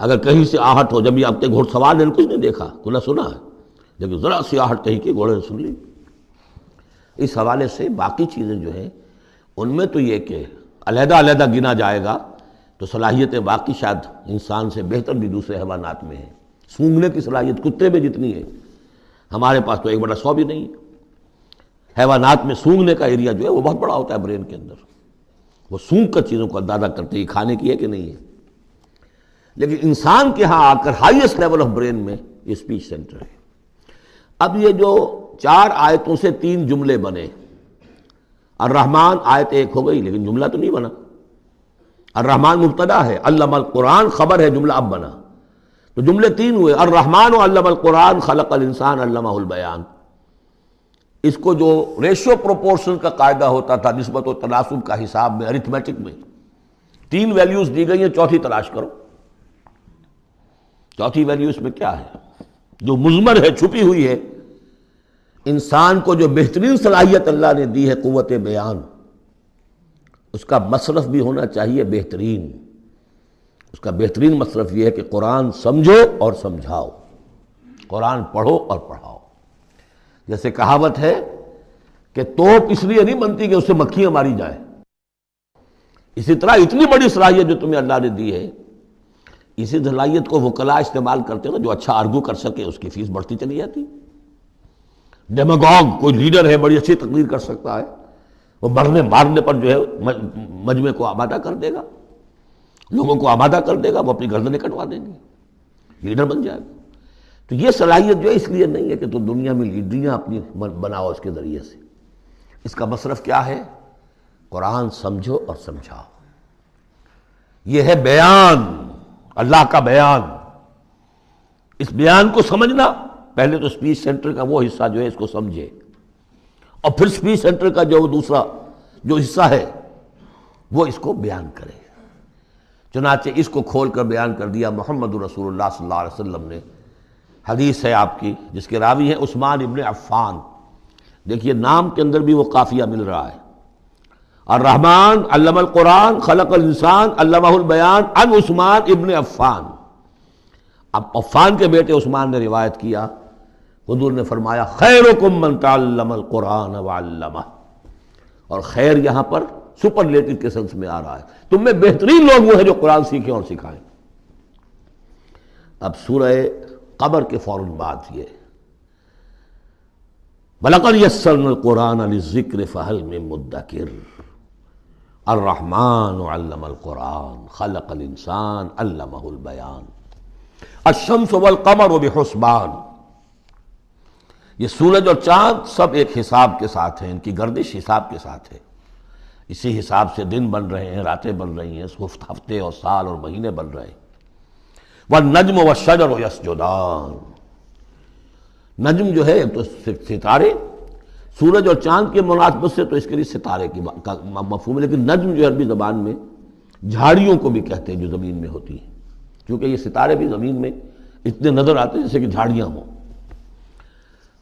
اگر کہیں سے آہٹ ہو، جب یہ اب تک گھوڑ سوار نے کچھ نہیں دیکھا، کھلا سنا ہے، جب ذرا سی آہٹ کہیں کی گھوڑے نے سن لی. اس حوالے سے باقی چیزیں جو ہیں ان میں تو یہ کہ علیحدہ علیحدہ گنا جائے گا تو صلاحیتیں باقی شاید انسان سے بہتر بھی دوسرے حیوانات میں ہیں. سونگھنے کی صلاحیت کتے میں جتنی ہے ہمارے پاس تو 1/100 بھی نہیں ہے. حیوانات میں سونگھنے کا ایریا جو ہے وہ بہت بڑا ہوتا ہے برین کے اندر، وہ سونگ کر چیزوں کو اندازہ کرتے ہیں کھانے کی ہے کہ نہیں ہے. لیکن انسان کے ہاں آ کر ہائیسٹ لیول آف برین میں یہ اسپیچ سینٹر ہے. اب یہ جو 4 آیتوں سے 3 جملے بنے، الرحمن آیت 1 ہو گئی لیکن جملہ تو نہیں بنا. الرحمن مبتدا ہے، علم القرآن خبر ہے، جملہ اب بنا. تو جملے 3 ہوئے، الرحمن علم القرآن خلق الانسان علمہ البیان. اس کو جو ریشو پروپورشن کا قاعدہ ہوتا تھا نسبت و تناسب کا حساب میں، ارتھمیٹک میں 3 ویلیوز دی گئی ہیں، چوتھی تلاش کرو. چوتھی ویلیو اس میں کیا ہے جو مضمر ہے، چھپی ہوئی ہے. انسان کو جو بہترین صلاحیت اللہ نے دی ہے قوت بیان، اس کا مصرف بھی ہونا چاہیے بہترین. اس کا بہترین مصرف یہ ہے کہ قرآن سمجھو اور سمجھاؤ. قرآن پڑھو اور پڑھاؤ۔ جیسے کہاوت ہے کہ توپ اس لیے نہیں بنتی کہ اس سے مکھیاں ماری جائیں، اسی طرح اتنی بڑی صلاحیت جو تمہیں اللہ نے دی ہے، اسی صلاحیت کو وکلاء استعمال کرتے ہو، جو اچھا آرگو کر سکے اس کی فیس بڑھتی چلی جاتی۔ ڈیماگوگ کوئی لیڈر ہے، بڑی اچھی تقریر کر سکتا ہے، وہ مرنے مارنے پر جو ہے مجمع کو آمادہ کر دے گا، لوگوں کو آمادہ کر دے گا، وہ اپنی گردنیں کٹوا دیں گے، لیڈر بن جائے گا۔ تو یہ صلاحیت جو ہے اس لیے نہیں ہے کہ تو دنیا میں لیڈریاں اپنی بناؤ اس کے ذریعے سے، اس کا مصرف کیا ہے؟ قرآن سمجھو اور سمجھاؤ۔ یہ ہے بیان، اللہ کا بیان۔ اس بیان کو سمجھنا، پہلے تو اسپیچ سینٹر کا وہ حصہ جو ہے اس کو سمجھے، اور پھر اسپیچ سینٹر کا جو دوسرا جو حصہ ہے وہ اس کو بیان کرے۔ چنانچہ اس کو کھول کر بیان کر دیا محمد رسول اللہ صلی اللہ علیہ وسلم نے۔ حدیث ہے آپ کی جس کے راوی ہیں عثمان ابن عفان۔ دیکھیے نام کے اندر بھی وہ قافیہ مل رہا ہے، الرحمن علم القرآن خلق الانسان علمہ البیان عن عثمان ابن عفان۔ اب عفان کے بیٹے عثمان نے روایت کیا، حضور نے فرمایا خیرکم من تعلم القرآن وعلمہ، اور خیر یہاں پر سپرلیٹو کے سنس میں آ رہا ہے، تم میں بہترین لوگ وہ ہیں جو قرآن سیکھیں اور سکھائیں۔ اب سورہ قمر کے فوراً بعد یہ وَلَقَدْ يَسَّرْنَا الْقُرْآنَ لِلذِّكْرِ فَهَلْ مِن مُدَّكِرٍ الرحمن علم القرآن خلق الانسان علمہ البیان الشمس والقمر بحسبان۔ یہ سورج اور چاند سب ایک حساب کے ساتھ ہیں، ان کی گردش حساب کے ساتھ ہے، اسی حساب سے دن بن رہے ہیں، راتیں بن رہی ہیں، ہفتے اور سال اور مہینے بن رہے ہیں۔ والنجم والشجر یسجدان، نجم جو ہے ایک تو ستارے، سورج اور چاند کے مناسبت سے تو اس کے لیے ستارے کی مفہوم ہے، لیکن نجم جو ہے عربی زبان میں جھاڑیوں کو بھی کہتے ہیں جو زمین میں ہوتی ہیں، کیونکہ یہ ستارے بھی زمین میں اتنے نظر آتے ہیں جیسے کہ جھاڑیاں ہوں۔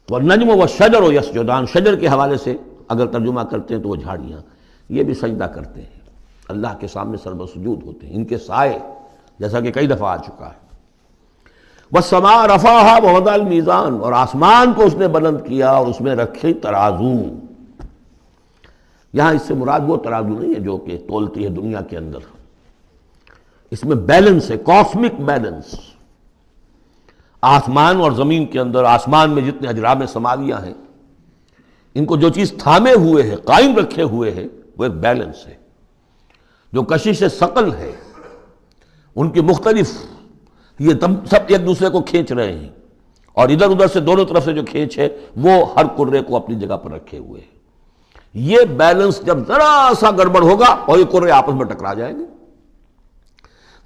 والنجم والشجر یسجدان، شجر کے حوالے سے اگر ترجمہ کرتے ہیں تو وہ جھاڑیاں، یہ بھی سجدہ کرتے ہیں، اللہ کے سامنے سربسجود ہوتے ہیں، ان کے سائے، جیسا کہ کئی دفعہ آ چکا ہے۔ والسماء رفعها ووضع الميزان، اور آسمان کو اس نے بلند کیا اور اس میں رکھے ترازو۔ یہاں اس سے مراد وہ ترازو نہیں ہے جو کہ تولتی ہے دنیا کے اندر، اس میں بیلنس ہے، کاسمک بیلنس۔ آسمان اور زمین کے اندر، آسمان میں جتنے اجرام سماویہ ہیں، ان کو جو چیز تھامے ہوئے ہے، قائم رکھے ہوئے ہے، وہ ایک بیلنس ہے۔ جو کشش ثقل ہے، ان کی مختلف، یہ سب ایک دوسرے کو کھینچ رہے ہیں، اور ادھر ادھر سے دونوں طرف سے جو کھینچ ہے وہ ہر کرے کو اپنی جگہ پر رکھے ہوئے ہیں۔ یہ بیلنس جب ذرا سا گڑبڑ ہوگا اور یہ کرے آپس میں ٹکرا جائیں گے،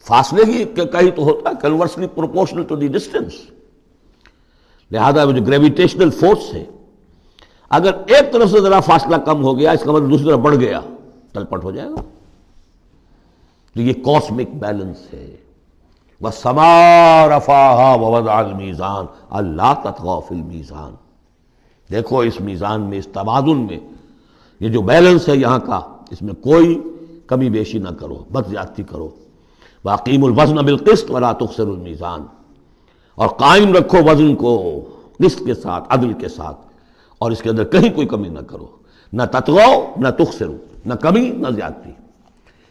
فاصلے ہی کہیں تو ہوتا ہے conversely proportional to the distance, لہذا وہ جو گریویٹیشنل فورس ہے، اگر ایک طرف سے ذرا فاصلہ کم ہو گیا اس کا مطلب دوسری طرف بڑھ گیا، تلپٹ ہو جائے گا۔ تو یہ کاسمک بیلنس ہے۔ وَالسَّمَاءَ رَفَعَهَا وَوَضَعَ الْمِيزَانَ أَلَّا تَطْغَوْا فِي الْمِيزَانِ، دیکھو اس میزان میں، اس توازن میں، یہ جو بیلنس ہے یہاں کا، اس میں کوئی کمی بیشی نہ کرو، بد زیادتی کرو۔ وَأَقِيمُوا الْوَزْنَ بِالْقِسْطِ وَلَا تُخْسِرُوا الْمِيزَانَ، اور قائم رکھو وزن کو قسط کے ساتھ، عدل کے ساتھ، اور اس کے اندر کہیں کوئی کمی نہ کرو، نہ تطغوا نہ تخسروا، نہ کمی نہ زیادتی۔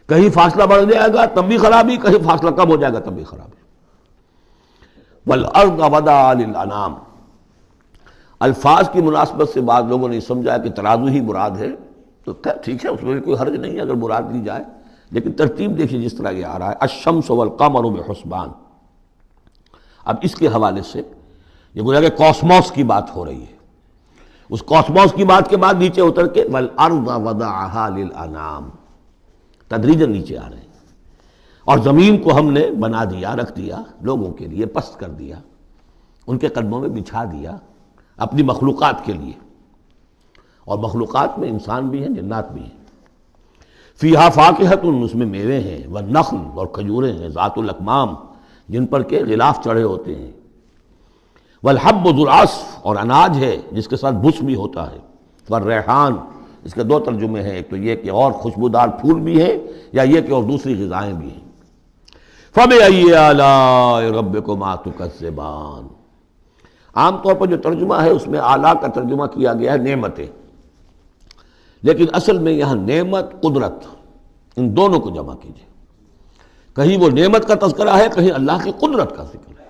کہیں فاصلہ بڑھ جائے گا تب بھی خرابی، کہیں فاصلہ کم ہو جائے گا تب بھی خرابی۔ وَالْأَرْضَ وَضَعَهَا لِلْأَنَامِ، الفاظ کی مناسبت سے بعض لوگوں نے سمجھا کہ ترازو ہی مراد ہے، تو ٹھیک ہے، اس میں کوئی حرج نہیں ہے اگر مراد لی جائے، لیکن ترتیب دیکھیے جس طرح یہ آ رہا ہے، الشمس والقمر بحسبان۔ اب اس کے حوالے سے یہ گویا کہ کاسموس کی بات ہو رہی ہے، اس کاسموس کی بات کے بعد نیچے اتر کے وَالْأَرْضَ وَضَعَهَا لِلْأَنَامِ، تدریجاً نیچے آ رہے ہیں، اور زمین کو ہم نے بنا دیا، رکھ دیا لوگوں کے لیے، پست کر دیا، ان کے قدموں میں بچھا دیا اپنی مخلوقات کے لیے، اور مخلوقات میں انسان بھی ہیں، جنات بھی ہیں۔ فیہا فاکہۃ، اس میں میوے ہیں، والنخل، اور کھجوریں ہیں، ذات الاکمام، جن پر کے غلاف چڑھے ہوتے ہیں، والحب ذو العصف، اور اناج ہے جس کے ساتھ بھس بھی ہوتا ہے، والریحان، اس کے دو ترجمے ہیں، ایک تو یہ کہ اور خوشبودار پھول بھی ہیں، یا یہ کہ اور دوسری غذائیں بھی ہیں۔ فَبِأَيِّ آلَاءِ رَبِّكُمَا تُكَذِّبَانِ، عام طور پر جو ترجمہ ہے اس میں اعلیٰ کا ترجمہ کیا گیا ہے نعمتیں، لیکن اصل میں یہاں نعمت قدرت ان دونوں کو جمع کیجیے. کہیں وہ نعمت کا تذکرہ ہے، کہیں اللہ کی قدرت کا ذکر ہے،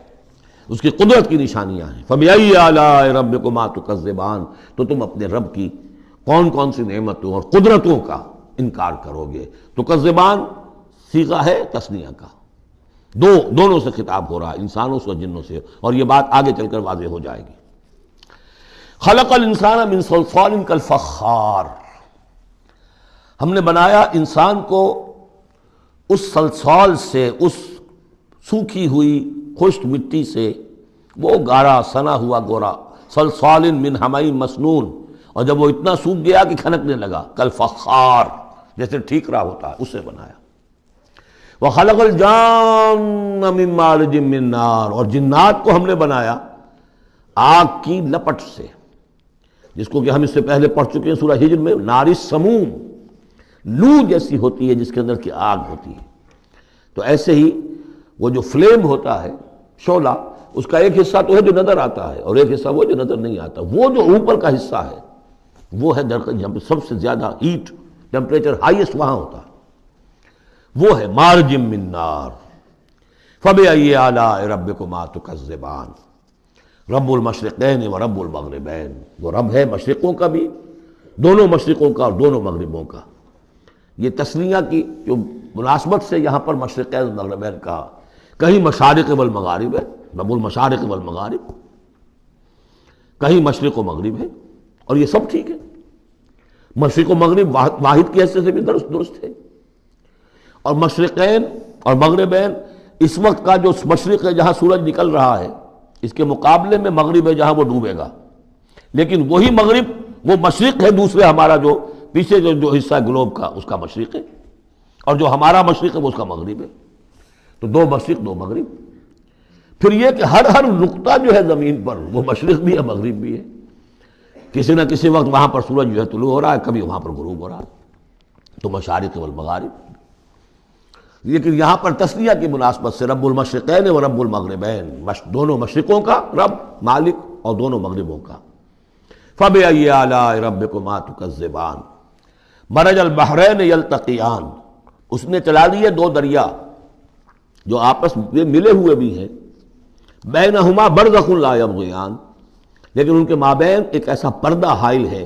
اس کی قدرت کی نشانیاں ہیں. فَبِأَيِّ آلَاءِ رَبِّكُمَا تُكَذِّبَانِ، تو تم اپنے رب کی کون کون سی نعمتوں اور قدرتوں کا انکار کرو گے. تکذبان صیغہ ہے تثنیہ کا، دونوں سے خطاب ہو رہا ہے، انسانوں سے اور جنوں سے، اور یہ بات آگے چل کر واضح ہو جائے گی. خلق الانسان من صلصال کالفخار، ہم نے بنایا انسان کو اس صلصال سے، اس سوکھی ہوئی خشک مٹی سے، وہ گارا سنا ہوا گورا، صلصال من حمإ مسنون، اور جب وہ اتنا سوکھ گیا کہ کھنکنے لگا، کالفخار جیسے ٹھیکرا ہوتا ہے اسے بنایا. وَخَلَقَ الْجَانَّ مِن مَارِجٍ مِّن نَار، اور جنات کو ہم نے بنایا آگ کی لپٹ سے، جس کو کہ ہم اس سے پہلے پڑھ چکے ہیں سورہ ہجر میں، نار السموم، لو جیسی ہوتی ہے جس کے اندر کی آگ ہوتی ہے. تو ایسے ہی وہ جو فلیم ہوتا ہے، شعلہ، اس کا ایک حصہ تو ہے جو نظر آتا ہے اور ایک حصہ وہ جو نظر نہیں آتا. وہ جو اوپر کا حصہ ہے وہ ہے جہاں پہ سب سے زیادہ ہیٹ ٹیمپریچر ہائیسٹ وہاں ہوتا ہے، وہ ہے مارج من نار. فَبِأَيِّ آلَاءِ رَبِّكُمَا تُكَذِّبَانِ، رب المشرقین و رب المغربین، وہ رب ہے مشرقوں کا بھی، دونوں مشرقوں کا اور دونوں مغربوں کا. یہ تسنیہ کی جو مناسبت سے یہاں پر مشرقین و مغربین کا، کہیں مشارق والمغارب ہے، رب المشارق والمغارب، کہیں مشرق و مغرب ہے، اور یہ سب ٹھیک ہے. مشرق و مغرب واحد کی حیثیت سے بھی درست ہے. اور مشرقین اور مغربین، اس وقت کا جو مشرق ہے جہاں سورج نکل رہا ہے، اس کے مقابلے میں مغرب ہے جہاں وہ ڈوبے گا. لیکن وہی مغرب وہ مشرق ہے دوسرے، ہمارا جو پیچھے جو حصہ ہے گلوب کا اس کا مشرق ہے، اور جو ہمارا مشرق ہے وہ اس کا مغرب ہے. تو دو مشرق دو مغرب. پھر یہ کہ ہر نقطہ جو ہے زمین پر وہ مشرق بھی ہے مغرب بھی ہے. کسی نہ کسی وقت وہاں پر سورج جو ہے طلوع ہو رہا ہے، کبھی وہاں پر غروب ہو رہا ہے. تو مشارق والمغارب. لیکن یہاں پر تسنیہ کی مناسبت سے رب المشرقین و رب المغربین، دونوں مشرقوں کا رب مالک اور دونوں مغربوں کا. فَبِأَيِّ آلَاءِ رَبِّكُمَا تُكَذِّبَانِ مَرَجَ الْبَحْرَيْنِ يَلْتَقِيَانِ، اس نے چلا دیے دو دریا جو آپس میں ملے ہوئے بھی ہیں، بَيْنَهُمَا بَرْزَخٌ لَا يَبْغِيَانِ، لیکن ان کے مابین ایک ایسا پردہ حائل ہے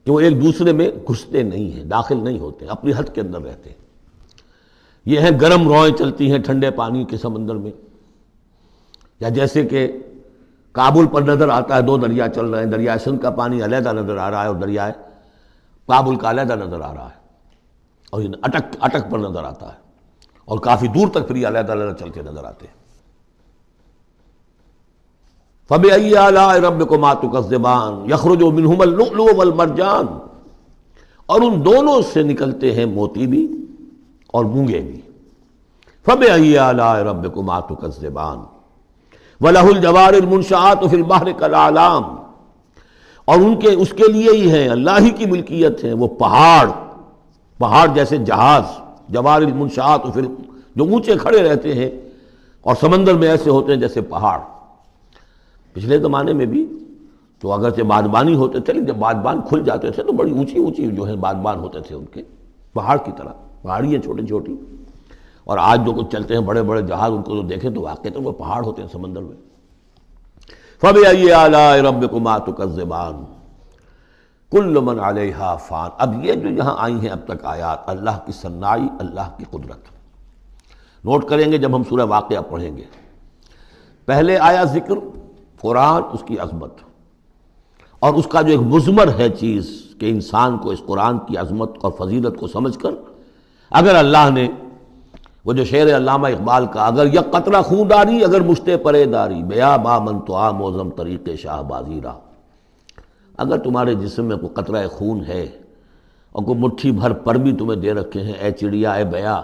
کہ وہ ایک دوسرے میں گھستے نہیں ہیں، داخل نہیں ہوتے، اپنی حد کے اندر رہتے ہیں. یہ ہیں گرم روئیں چلتی ہیں ٹھنڈے پانی کے سمندر میں، یا جیسے کہ کابل پر نظر آتا ہے دو دریا چل رہے ہیں، دریائے سندھ کا پانی علیحدہ نظر آ رہا ہے اور دریائے کابل کا علیحدہ نظر آ رہا ہے، اور یہ اٹک پر نظر آتا ہے، اور کافی دور تک پھر یہ علیحدہ علیحدہ چلتے نظر آتے ہیں. فَبِأَيِّ آلَاءِ رَبِّكُمَا تُكَذِّبَانِ يَخْرُجُ مِنْهُمَا اللُّؤْلُؤُ وَالْمَرْجَانُ، اور ان دونوں سے نکلتے ہیں موتی بھی اور مونگے بھی. فَبِأَيِّ آلَاءِ رَبِّكُمَا تُكَذِّبَانِ وَلَهُ الْجَوَارِ الْمُنشَآتُ فِي الْبَحْرِ كَالْأَعْلَامِ، اور اس کے لیے ہی ہیں، اللہ ہی کی ملکیت ہے وہ پہاڑ جیسے جہاز، جوار المنشآت جو اونچے کھڑے رہتے ہیں اور سمندر میں ایسے ہوتے ہیں جیسے پہاڑ. پچھلے زمانے میں بھی تو اگرچہ بادبانی ہوتے تھے، لیکن جب بادبان کھل جاتے تھے تو بڑی اونچی جو ہے بادبان ہوتے تھے ان کے، پہاڑ کی طرح، پہاڑیاں چھوٹی چھوٹی. اور آج جو کچھ چلتے ہیں بڑے بڑے جہاز، ان کو جو دیکھیں تو واقعی تو وہ پہاڑ ہوتے ہیں سمندر میں. فَبِأَيِّ آلَاءِ رَبِّكُمَا تُكَذِّبَانِ كُلُّ مَنْ عَلَيْهَا فَانٍ. اب یہ جو یہاں آئی ہیں اب تک آیات، اللہ کی صنائی، اللہ کی قدرت نوٹ کریں گے جب ہم سورہ واقعہ پڑھیں گے. پہلے آیا ذکر قرآن، اس کی عظمت، اور اس کا جو ایک مضمر ہے چیز کہ انسان کو اس قرآن کی عظمت اور فضیلت کو سمجھ کر، اگر اللہ نے وہ جو شعر علامہ اقبال کا، اگر یک قطرہ خون داری اگر مشتے پرے داری، بیا با من تو آ موزم طریق شاہ بازی را، اگر تمہارے جسم میں کوئی قطرہ خون ہے اور کوئی مٹھی بھر پر بھی تمہیں دے رکھے ہیں، اے چڑیا اے بیا،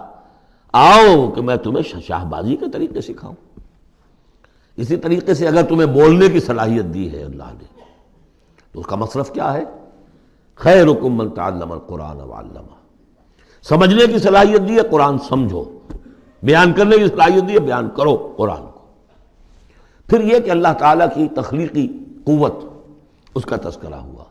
آؤ کہ میں تمہیں شاہ بازی کے طریقے سکھاؤں. اسی طریقے سے اگر تمہیں بولنے کی صلاحیت دی ہے اللہ نے، تو اس کا مصرف کیا ہے؟ خیرکم من تعلم القرآن وعلمہ. سمجھنے کی صلاحیت دی ہے، قرآن سمجھو. بیان کرنے کی صلاحیت دی ہے، بیان کرو قرآن کو. پھر یہ کہ اللہ تعالیٰ کی تخلیقی قوت اس کا تذکرہ ہوا.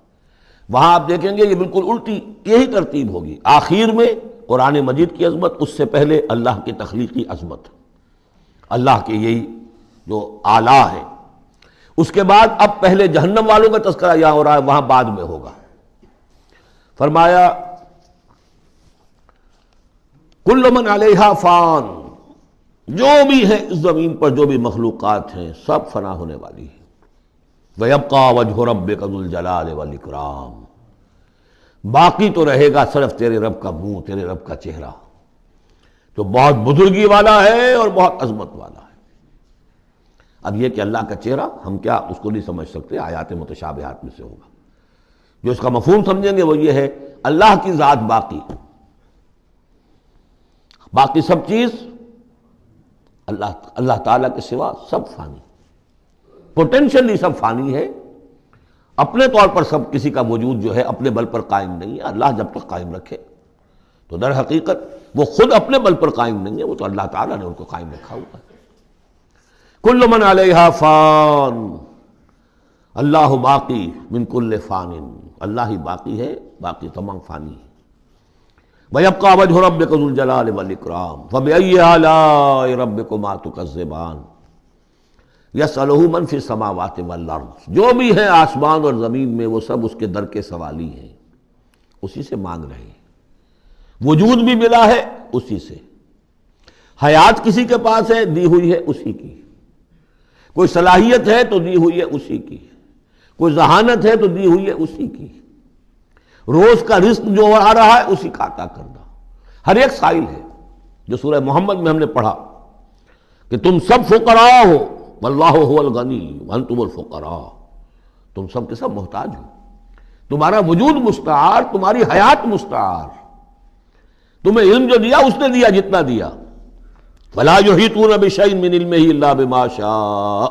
وہاں آپ دیکھیں گے یہ بالکل الٹی یہی ترتیب ہوگی. آخر میں قرآن مجید کی عظمت، اس سے پہلے اللہ کی تخلیقی عظمت، اللہ کے یہی جو اعلیٰ ہے. اس کے بعد اب پہلے جہنم والوں کا تذکرہ یہاں ہو رہا ہے، وہاں بعد میں ہوگا. فرمایا کل من علیہا فان، جو بھی ہے اس زمین پر جو بھی مخلوقات ہیں سب فنا ہونے والی ہے. وَيَبْقَى وَجْهُ رَبِّكَ ذُو الْجَلَالِ وَالْإِكْرَامِ، باقی تو رہے گا صرف تیرے رب کا منہ، تیرے رب کا چہرہ جو بہت بزرگی والا ہے اور بہت عظمت والا ہے. اب یہ کہ اللہ کا چہرہ ہم کیا اس کو نہیں سمجھ سکتے، آیات متشابہات میں سے ہوگا. جو اس کا مفہوم سمجھیں گے وہ یہ ہے اللہ کی ذات باقی، باقی سب چیز اللہ تعالیٰ کے سوا سب فانی، پوٹینشلی سب فانی ہے. اپنے طور پر سب کسی کا وجود جو ہے اپنے بل پر قائم نہیں ہے. اللہ جب تک قائم رکھے تو در حقیقت وہ خود اپنے بل پر قائم نہیں ہے، وہ تو اللہ تعالیٰ نے ان کو قائم رکھا ہوا ہے. کل من علیہا فان اللہ باقی من کل فان، اللہ ہی باقی ہے، باقی تمام فانی ہے. وَيَبْقَى وَجْهُ رَبِّكَ ذُو الْجَلَالِ وَالْإِكْرَامِ فَبِأَيِّ آلَاءِ رَبِّكُمَا تُكَذِّبَانِ يَسْأَلُهُ مَنْ فِي السَّمَاوَاتِ وَالْأَرْضِ، جو بھی ہے آسمان اور زمین میں وہ سب اس کے در کے سوالی ہیں، اسی سے مانگ رہے ہیں. وجود بھی ملا ہے اسی سے، حیات کسی کے پاس ہے دی ہوئی ہے اسی کی، کوئی صلاحیت ہے تو دی ہوئی ہے اسی کی، کوئی ذہانت ہے تو دی ہوئی ہے اسی کی، روز کا رزق جو آ رہا ہے اسی کا عطا کرنا. ہر ایک سائل ہے. جو سورہ محمد میں ہم نے پڑھا کہ تم سب فقراء ہو واللہ هو الغنی وانتم الفقراء، تم سب کے سب محتاج ہو، تمہارا وجود مستعار، تمہاری حیات مستعار. تمہیں علم جو دیا اس نے دیا جتنا دیا. ولا یحیطون بشیء من علمہ الا بما شاء،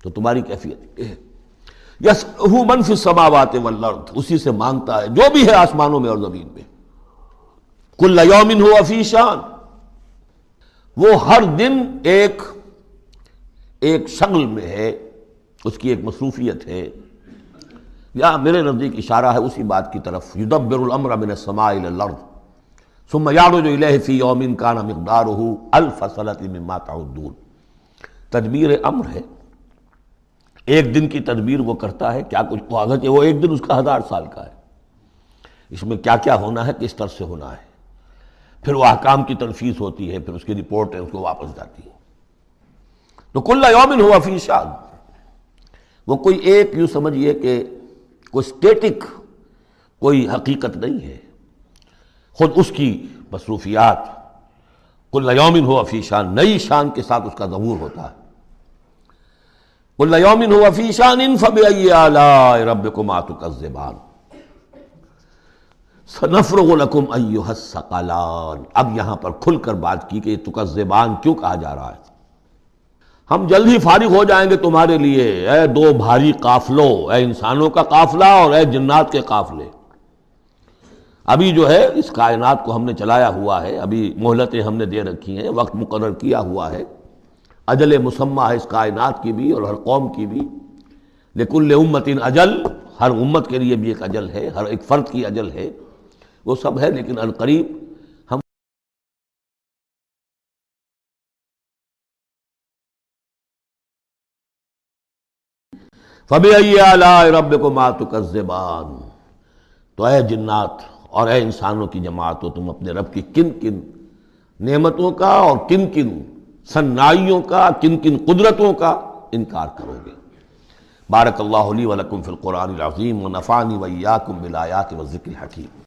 تو تمہاری کیفیت یہ ہے. یسألہ من فی السماوات والارض، اسی سے مانگتا ہے جو بھی ہے آسمانوں میں اور زمین میں. کل یوم ہوا فی شان، وہ ہر دن ایک شغل میں ہے، اس کی ایک مصروفیت ہے. یا میرے نزدیک اشارہ ہے اسی بات کی طرف، یدبر الامر من السماء الى الارض ثم یعرج الیہ فی یوم کان مقدارہ الف سنۃ مما تعدون. تدبیر امر ہے، ایک دن کی تدبیر وہ کرتا ہے. کیا کچھ اگرچہ وہ ایک دن اس کا 1000 سال کا ہے، اس میں کیا کیا ہونا ہے، کس طرح سے ہونا ہے. پھر وہ احکام کی تنفیذ ہوتی ہے، پھر اس کی رپورٹ ہے، اس کو واپس جاتی ہے. تو کل یوم ہوا فی شان، وہ کوئی ایک یوں سمجھیے کہ کوئی اسٹیٹک کوئی حقیقت نہیں ہے، خود اس کی مصروفیات. کل یوم ہوا فی شان، نئی شان کے ساتھ اس کا ظہور ہوتا ہے. کل یوم ہوا فی شان فبأی آلاء ربکما تکذبان سنفرغ لکم ایھا الثقلان. اب یہاں پر کھل کر بات کی کہ یہ تکذبان کیوں کہا جا رہا ہے. ہم جلد ہی فارغ ہو جائیں گے تمہارے لیے، اے دو بھاری قافلوں، اے انسانوں کا قافلہ اور اے جنات کے قافلے. ابھی جو ہے اس کائنات کو ہم نے چلایا ہوا ہے، ابھی مہلتیں ہم نے دے رکھی ہیں، وقت مقرر کیا ہوا ہے، اجل مسمى ہے اس کائنات کی بھی اور ہر قوم کی بھی. لکل امت اجل، ہر امت کے لیے بھی ایک اجل ہے، ہر ایک فرد کی اجل ہے، وہ سب ہے. لیکن عنقریب ہم فَبِأَيِّ آلَاءِ رَبِّكُمَا تُكَذِّبَانِ، تو اے جنات اور اے انسانوں کی جماعتوں، تم اپنے رب کی کن کن نعمتوں کا اور کن کن صنائیوں کا، کن کن قدرتوں کا انکار کرو گے. بارک اللہ لی ولکم فی القرآن العظیم ونفعنی وإیاکم بالآیات والذکر الحکیم.